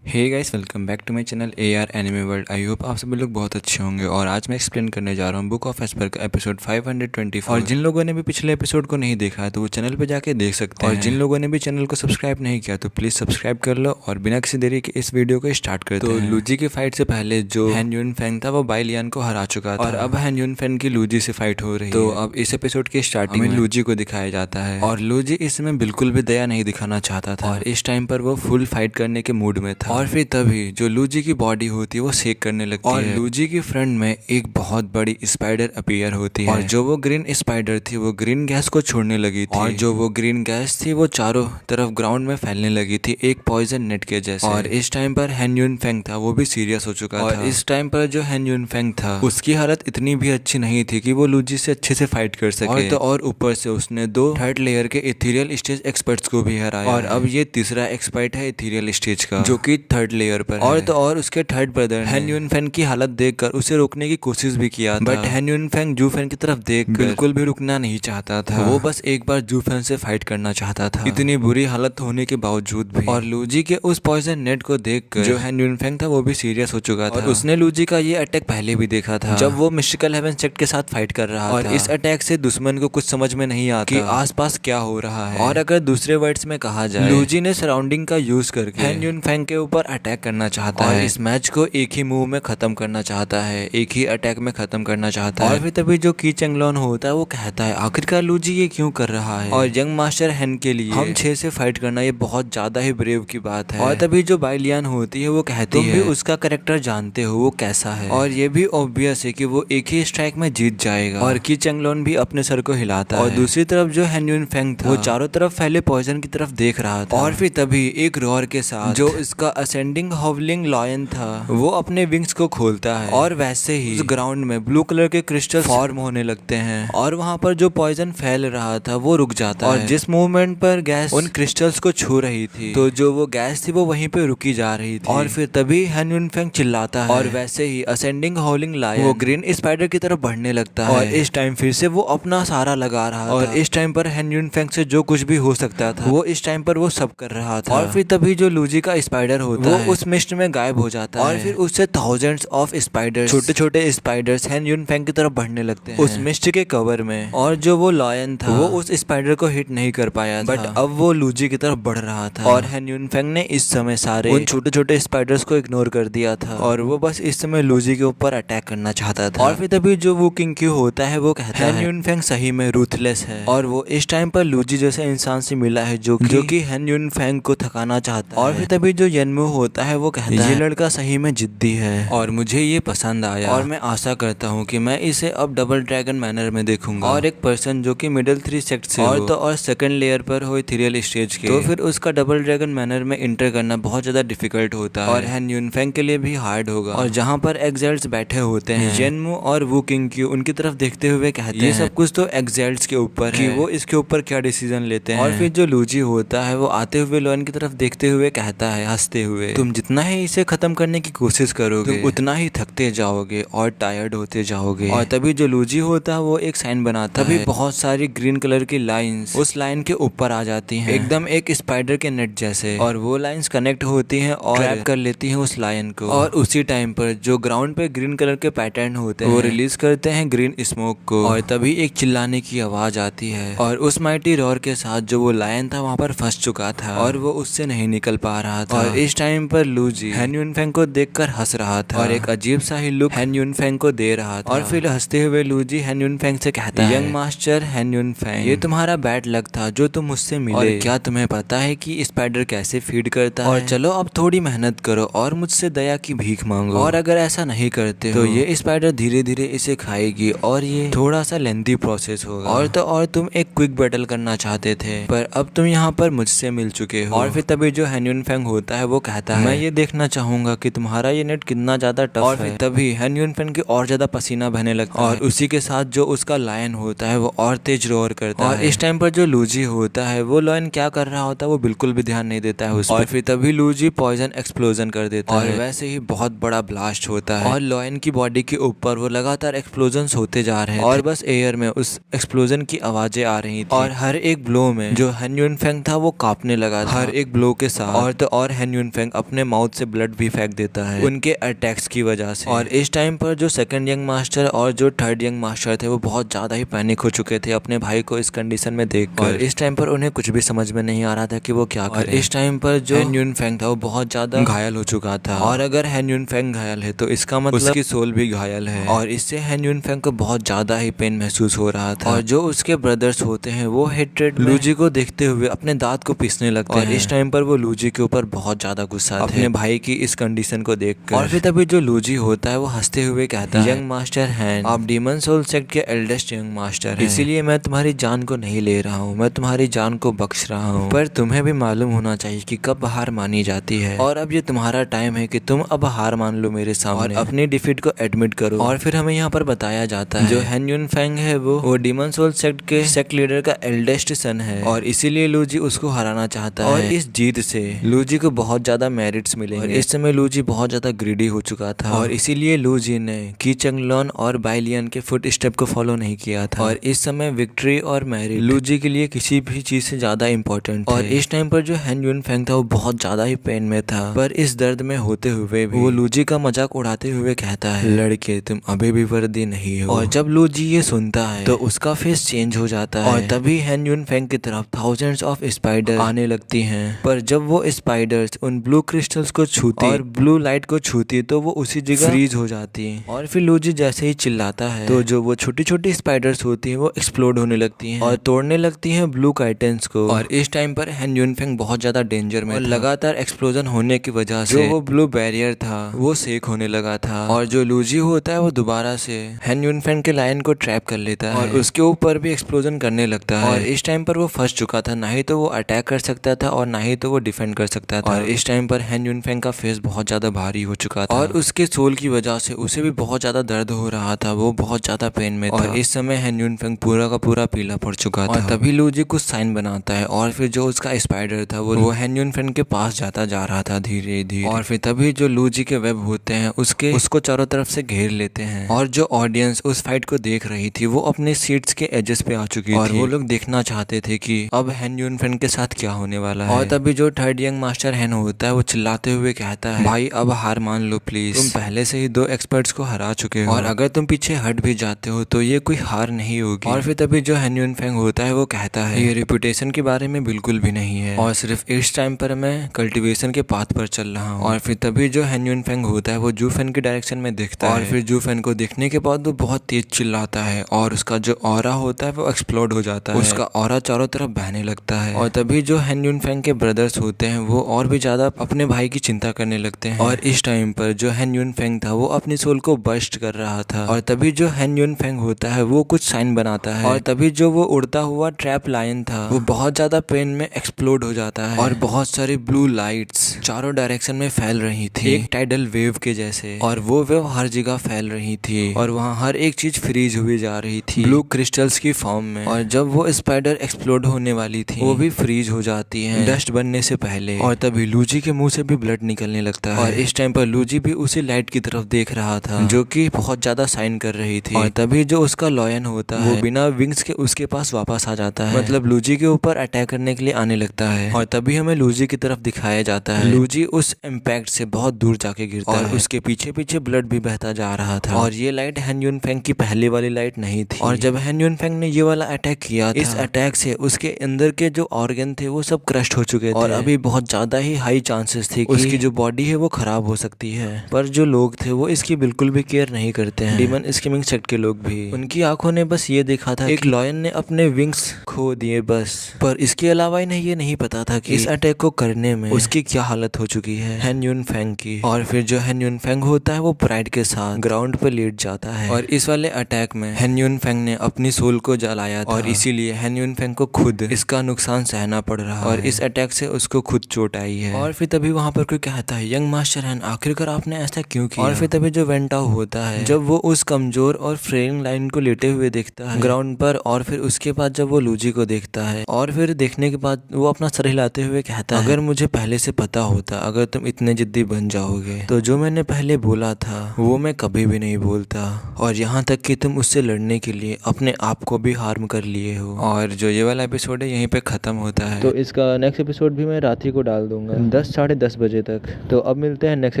Hey guys welcome back to my channel AR anime world. I hope आप सभी लोग बहुत अच्छे होंगे और आज मैं एक्सप्लेन करने जा रहा हूँ बुक ऑफ एस्पर का एपिसोड 524। और जिन लोगों ने भी पिछले एपिसोड को नहीं देखा है तो वो चैनल पे जाके देख सकते हैं और जिन लोगों ने भी चैनल को सब्सक्राइब नहीं किया तो प्लीज सब्सक्राइब कर लो। और बिना किसी देरी के इस वीडियो को स्टार्ट करते हैं। तो लूजी की फाइट से पहले जो हैन यून फेंग था वो बाई लियान को हरा चुका था और अब हैन यून फेंग की लूजी से फाइट हो रही है। तो अब इस एपिसोड की स्टार्टिंग में लूजी को दिखाया जाता है और लूजी इसमें बिल्कुल भी दया नहीं दिखाना चाहता था और इस टाइम पर वो फुल फाइट करने के मूड में था। और फिर तभी जो लूजी की बॉडी होती है वो सेक करने लगती है और लूजी की फ्रंट में एक बहुत बड़ी स्पाइडर अपीयर होती है और जो वो ग्रीन स्पाइडर थी वो ग्रीन गैस को छोड़ने लगी थी और जो वो ग्रीन गैस थी वो चारों तरफ ग्राउंड में फैलने लगी थी एक पॉइजन नेट के जैसे। और इस टाइम पर हैन यून फेंग था वो भी सीरियस हो चुका था और इस टाइम पर जो हैन यून फेंग था उसकी हालत इतनी भी अच्छी नहीं थी कि वो लूजी से अच्छे से फाइट कर सके। और ऊपर से उसने 2 थर्ड लेयर के इथेरियल स्टेज एक्सपर्ट्स को भी हराया और अब ये तीसरा एक्सपर्ट है इथेरियल स्टेज का जो कि 3rd लेयर पर और तो और उसके 3rd ब्रदर हैन यून फेंग की हालत देखकर उसे रोकने की कोशिश भी किया था बट हैन यून फेंग जू फेन की तरफ देखकर बिल्कुल भी रुकना नहीं चाहता था। वो बस एक बार जू फेन से फाइट करना चाहता था इतनी बुरी हालत होने के बावजूद भी। और लूजी के उस पॉइजन नेट को देखकर जो हैन यून फेंग था वो भी सीरियस हो चुका था और उसने लूजी का ये अटैक पहले भी देखा था जब वो मिस्टिकल हेवन सेक्ट के साथ फाइट कर रहा था। और इस अटैक से दुश्मन को कुछ समझ में नहीं आता कि आसपास क्या हो रहा है। और अगर दूसरे वर्ड्स में कहा जाए लूजी ने सराउंडिंग का यूज करके हैन यून फेंग के ऊपर अटैक करना चाहता है। इस मैच को एक ही मूव में खत्म करना चाहता है, एक ही अटैक में खत्म करना चाहता है। और फिर तभी जो की चेंग लॉन होता है वो कहता है आखिरकार लूजी ये क्यों कर रहा है और यंग मास्टर हैन के लिए हम 6 से फाइट करना ये बहुत ज्यादा ही ब्रेव की बात है। और तभी जो बाई लियान होती है वो कहती है तुम भी उसका कैरेक्टर जानते हो वो कैसा है और ये भी ऑब्वियस है कि वो एक ही स्ट्राइक में जीत जाएगा। और की चेंग लॉन भी अपने सर को हिलाता है और दूसरी तरफ जो हैन यून फेंग था वो चारों तरफ फैले पॉइजन की तरफ देख रहा था। और फिर तभी एक रोर के साथ जो इसका असेंडिंग हॉवलिंग लॉयन था वो अपने विंग्स को खोलता है और वैसे ही उस ग्राउंड में ब्लू कलर के क्रिस्टल फॉर्म होने लगते हैं और वहाँ पर जो पॉइजन फैल रहा था वो रुक जाता है। और जिस मूवमेंट पर गैस उन क्रिस्टल्स को छू रही थी तो जो वो गैस थी वो वहीं पे रुकी जा रही थी। और फिर तभी हैन युनफेंग चिल्लाता है और वैसे ही असेंडिंग हॉवलिंग लायन वो ग्रीन स्पाइडर की तरफ बढ़ने लगता है। और इस टाइम फिर से वो अपना सहारा लगा रहा था और इस टाइम पर हैन युनफेंग से जो कुछ भी हो सकता था वो इस टाइम पर वो सब कर रहा था। और फिर तभी जो लूजी का स्पाइडर होता है वो उस मिस्ट में गायब हो जाता है और फिर उससे थाउजेंड्स ऑफ स्पाइडर्स छोटे छोटे स्पाइडर्स हैन युनफेंग की तरफ बढ़ने लगते हैं उस मिस्ट के कवर में। और जो वो लॉयन था वो उस स्पाइडर को हिट नहीं कर पाया था बट अब वो लूजी की तरफ बढ़ रहा था। और हैन युनफेंग ने इस समय सारे उन छोटे छोटे स्पाइडर्स को इग्नोर कर दिया था और वो बस इस समय लूजी के ऊपर अटैक करना चाहता था। और फिर तभी जो वो किंग होता है वो कहता है हैन युनफेंग सही में रूथलेस है और वो इस टाइम पर लूजी जैसे इंसान से मिला है जो कि हैन युनफेंग को थकाना चाहता है। और फिर तभी जो येनमू होता है वो कहता है ये लड़का सही में जिद्दी है और मुझे ये पसंद आया और मैं आशा करता हूँ कि मैं इसे अब डबल ड्रैगन मैनर में देखूंगा। और एक पर्सन जो कि मिडिल 3 सेक्ट से और तो और सेकंड लेयर पर हो इथेरियल स्टेज के तो फिर उसका डबल ड्रैगन मैनर में इंटर करना बहुत ज्यादा डिफिकल्ट होता है और हैन युनफेंग के लिए भी हार्ड होगा। और जहाँ पर एग्जाइल्स बैठे होते हैं येनमू और वू किंग उनकी तरफ देखते हुए कहते हैं ये सब कुछ तो एग्जाइल्स के ऊपर कि वो इसके ऊपर क्या डिसीजन लेते हैं। और फिर जो लूजी होता है वो आते हुए लॉयन की तरफ देखते हुए कहता है हंसते हुए तुम जितना ही इसे खत्म करने की कोशिश करोगे तुम उतना ही थकते जाओगे और टायर्ड होते जाओगे। और तभी जो लूजी होता है वो एक साइन बनाता है तभी बहुत सारी ग्रीन कलर की लाइंस उस लाइन के ऊपर आ जाती हैं एकदम एक स्पाइडर के नेट जैसे और वो लाइंस कनेक्ट होती हैं और ट्रैप कर लेती हैं उस लायन को। और उसी टाइम पर जो ग्राउंड पे ग्रीन कलर के पैटर्न होते हैं वो रिलीज करते हैं ग्रीन स्मोक को और तभी एक चिल्लाने की आवाज आती है और उस माइटी रॉर के साथ जो वो लायन था वहाँ पर फंस चुका था और वो उससे नहीं निकल पा रहा था। और इस टाइम पर लूजी हैन युनफेंग को देखकर हंस रहा था और एक अजीब सा ही लुक हैन युनफेंग को दे रहा था। और फिर हंसते हुए लूजी हैन युनफेंग से कहता है यंग मास्टर हैन युनफेंग ये तुम्हारा बैड लक था जो तुम मुझसे मिले और क्या तुम्हें पता है कि स्पाइडर कैसे फीड करता है और चलो अब थोड़ी मेहनत करो और मुझसे दया की भीख मांगो और अगर ऐसा नहीं करते तो ये स्पाइडर धीरे धीरे इसे खाएगी और ये थोड़ा सा लेंथी प्रोसेस होगा। और तुम एक क्विक बैटल करना चाहते थे पर अब तुम यहाँ पर मुझसे मिल चुके हो। और फिर तभी जो हैन युनफेंग होता है वो कहता है मैं ये देखना चाहूंगा कि तुम्हारा ये नेट कितना ज्यादा टफ है। और फिर तभी हैन युनफेंग की और ज्यादा पसीना बहने लगता है और उसी के साथ जो उसका लायन होता है वो और तेज रोर करता है। और इस टाइम पर जो लूजी होता है वो लायन क्या कर रहा होता है वो बिल्कुल भी ध्यान नहीं देता है उस पर। और फिर तभी लूजी पॉइजन एक्सप्लोजन कर देता है और वैसे ही बहुत बड़ा ब्लास्ट होता है और लायन की बॉडी के ऊपर वो लगातार एक्सप्लोजन्स होते जा रहे हैं और बस एयर में उस एक्सप्लोजन की आवाजें आ रही थी और हर एक ब्लो में जो हैन युनफेंग था वो कांपने लगा था हर एक ब्लो के साथ। और तो और हैन युनफेंग अपने माउथ से ब्लड भी फेंक देता है उनके अटैक्स की वजह से। और इस टाइम पर जो सेकंड यंग मास्टर और जो थर्ड यंग मास्टर थे वो बहुत ज्यादा ही पैनिक हो चुके थे अपने भाई को इस कंडीशन में देखकर। और इस टाइम पर उन्हें कुछ भी समझ में नहीं आ रहा था कि वो क्या करें। इस टाइम पर जो हैन युनफेंग था वो बहुत ज्यादा घायल हो चुका था और अगर हैन युनफेंग घायल है तो इसका मतलब उसकी सोल भी घायल है और इससे हैन युनफेंग को बहुत ज्यादा ही पेन महसूस हो रहा था। और जो उसके ब्रदर्स होते हैं वो हेट्रेड लूजी को देखते हुए अपने दांत को पीसने लगते हैं। इस टाइम पर वो लूजी के ऊपर बहुत ज्यादा गुस्सा थे अपने भाई की इस कंडीशन को देखकर। और फिर तभी जो लूजी होता है वो हंसते हुए कहता है यंग मास्टर हैन आप डीमन सोल सेक्ट के एल्डेस्ट यंग मास्टर हैं इसीलिए मैं तुम्हारी जान को नहीं ले रहा हूँ मैं तुम्हारी जान को बख्श रहा हूँ पर तुम्हें भी मालूम होना चाहिए कि कब हार मानी जाती है और अब ये तुम्हारा टाइम है कि तुम अब हार मान लो मेरे सामने और अपनी डिफीट को एडमिट करो। और फिर हमें यहाँ पर बताया जाता है जो हैन युनफेंग है वो डीमन सोल सेक्ट के सेक्ट लीडर का एल्डेस्ट सन है और इसीलिए लूजी उसको हराना चाहता है और इस जीत से लूजी को बहुत ज्यादा मेरिट्स मिलेंगे। और इस समय लूजी बहुत ज्यादा ग्रीडी हो चुका था और इसीलिए लूजी ने की चंगलॉन और बाइलियन के फुट स्टेप को फॉलो नहीं किया था। और इस समय विक्ट्री और मेरिट लूजी के लिए किसी भी चीज से ज्यादा इंपॉर्टेंट और इस टाइम पर जो हैन युनफेंग था वो बहुत ज्यादा ही पेन में था पर इस दर्द में होते हुए भी वो लूजी का मजाक उड़ाते हुए कहता है लड़के तुम अभी भी वर्दी नहीं हो। और जब लूजी ये सुनता है तो उसका फेस चेंज हो जाता है और तभी हैन युनफेंग की तरफ थाउजेंड्स ऑफ स्पाइडर आने लगती हैं पर जब वो स्पाइडर्स उन ब्लू क्रिस्टल्स को छूती और ब्लू लाइट को छूती तो वो उसी जगह फ्रीज हो जाती है। और फिर लूजी जैसे ही चिल्लाता है तो जो वो छोटी छोटी स्पाइडर्स होती हैं वो एक्सप्लोड होने लगती हैं और तोड़ने लगती हैं ब्लू काइटेंस को। और इस टाइम पर हैन युनफेंग बहुत ज्यादा डेंजर में और लगातार एक्सप्लोजन होने की वजह से जो वो ब्लू बैरियर था वो सेक होने लगा था। और जो लूजी होता है वो दोबारा से हैन युनफेंग के लायन को ट्रैप कर लेता है और उसके ऊपर भी एक्सप्लोजन करने लगता है। और इस टाइम पर वो फंस चुका था ना ही तो वो अटैक कर सकता था और ना ही तो वो डिफेंड कर सकता था। और इस इस टाइम पर हैन यूनफेंग का फेस बहुत ज्यादा भारी हो चुका था और उसके सोल की वजह से उसे भी बहुत ज्यादा दर्द हो रहा था। वो बहुत ज्यादा पेन में था और इस समय हैन यूनफेंग पूरा का पूरा पीला पड़ चुका था। और तभी लूजी कुछ साइन बनाता है और फिर जो उसका स्पाइडर था वो हैन यूनफेंग के पास जाता जा रहा था धीरे धीरे। और फिर तभी जो लूजी के वेब होते हैं उसको चारों तरफ से घेर लेते हैं। और जो ऑडियंस उस फाइट को देख रही थी वो अपने सीट्स के एजेस पे आ चुकी थी और वो लोग देखना चाहते थे कि अब हैन यूनफेंग के साथ क्या होने वाला है। और तभी जो थर्ड यंग मास्टर हैन होता है वो चिल्लाते हुए कहता है, भाई अब हार मान लो प्लीज, तुम पहले से ही 2 एक्सपर्ट्स को हरा चुके हो और अगर तुम पीछे हट भी जाते हो तो ये कोई हार नहीं होगी। और फिर तभी जो हैन यूनफेंग होता है वो कहता है, ये रेपुटेशन के बारे में बिल्कुल भी नहीं है और सिर्फ इस टाइम पर मैं कल्टीवेशन के पाथ पर चल रहा हूँ। और फिर तभी जो हैन यूनफेंग होता है वो जूफेन की डायरेक्शन में देखता है और फिर जूफेन को देखने के बाद वो बहुत तेज चिल्लाता है और उसका जो ऑरा होता है वो एक्सप्लोड हो जाता है। उसका ऑरा चारों तरफ बहने लगता है और तभी जो हैन यूनफेंग के ब्रदर्स होते हैं वो और भी ज्यादा अपने भाई की चिंता करने लगते हैं। और इस टाइम पर जो हैन यूनफेंग था वो अपनी सोल को बर्स्ट कर रहा था और तभी जो हैन यूनफेंग होता है वो कुछ साइन बनाता है और तभी जो वो उड़ता हुआ ट्रैप लाइन था वो बहुत ज्यादा पेन में एक्सप्लोड हो जाता है और बहुत सारी ब्लू लाइट्स चारों डायरेक्शन में फैल रही थी एक टाइडल वेव के जैसे। और वो वेव हर जगह फैल रही थी और वहाँ हर एक चीज फ्रीज हुई जा रही थी ब्लू क्रिस्टल्स की फॉर्म में। और जब वो स्पाइडर एक्सप्लोड होने वाली थी वो भी फ्रीज हो जाती है डस्ट बनने से पहले। और तभी लूजी के मुंह से भी ब्लड निकलने लगता है और इस टाइम पर लूजी भी उसी लाइट की तरफ देख रहा था जो कि बहुत ज्यादा साइन कर रही थी। और तभी जो उसका लॉयन होता है वो बिना विंग्स के उसके पास वापस आ जाता है, मतलब लूजी के ऊपर अटैक करने के लिए आने लगता है। और तभी हमें लूजी की तरफ दिखाया जाता है लूजी उस इम्पैक्ट से बहुत दूर जाके गिरता है और उसके पीछे पीछे ब्लड भी बहता जा रहा था। और ये लाइट हैन यूनफेंग की पहले वाली लाइट नहीं थी। और जब हैन यूनफेंग ने ये वाला अटैक किया था इस अटैक से उसके अंदर के जो ऑर्गन थे वो सब क्रस्ट हो चुके थे और अभी बहुत ज्यादा ही हाई चांसेस थे कि उसकी जो बॉडी है वो खराब हो सकती है। पर जो लोग थे वो इसकी बिल्कुल भी केयर नहीं करते हैं। डीमन स्किमिंग सेक्ट के लोग भी, उनकी आंखों ने बस ये देखा था एक लॉयन ने अपने विंग्स खो दिए बस। पर इसके अलावा इन्हें ये नहीं पता था कि इस अटैक को करने में उसकी क्या हालत हो चुकी है हैन यूनफेंग की। और फिर जो हैन यूनफेंग होता है वो प्राइड के साथ ग्राउंड पर लेट जाता है और इस वाले अटैक में हैन यूनफेंग ने अपनी सोल को जलाया था और इसीलिए हैन यूनफेंग को खुद इसका नुकसान सहना पड़ रहा है और इस अटैक से उसको खुद चोट आई है। और फिर तभी वहाँ पर कोई कहता है, यंग मास्टर हैन आखिरकार आपने ऐसा क्यों किया। और फिर तभी जो वेंटाओ होता है जब वो उस कमजोर और फ्रेलिंग लाइन को लेटे हुए देखता है ग्राउंड पर और फिर उसके बाद जब वो लूजी को देखता है और फिर देखने के बाद वो अपना सर हिलाते हुए कहता है, अगर मुझे पहले से पता होता अगर तुम इतने जिद्दी बन जाओगे तो जो मैंने पहले बोला था वो मैं कभी भी नहीं बोलता और यहाँ तक कि तुम उससे लड़ने के लिए अपने आप को भी हार्म कर लिए हो। और जो ये वाला एपिसोड है यहीं पे खत्म होता है। तो इसका नेक्स्ट एपिसोड भी मैं रात ही को डाल दूंगा 10 साढ़े 10 बजे तक। तो अब मिलते हैं नेक्स्ट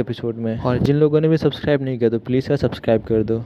एपिसोड में और जिन लोगों ने भी सब्सक्राइब नहीं किया तो प्लीज़ सब्सक्राइब कर दो।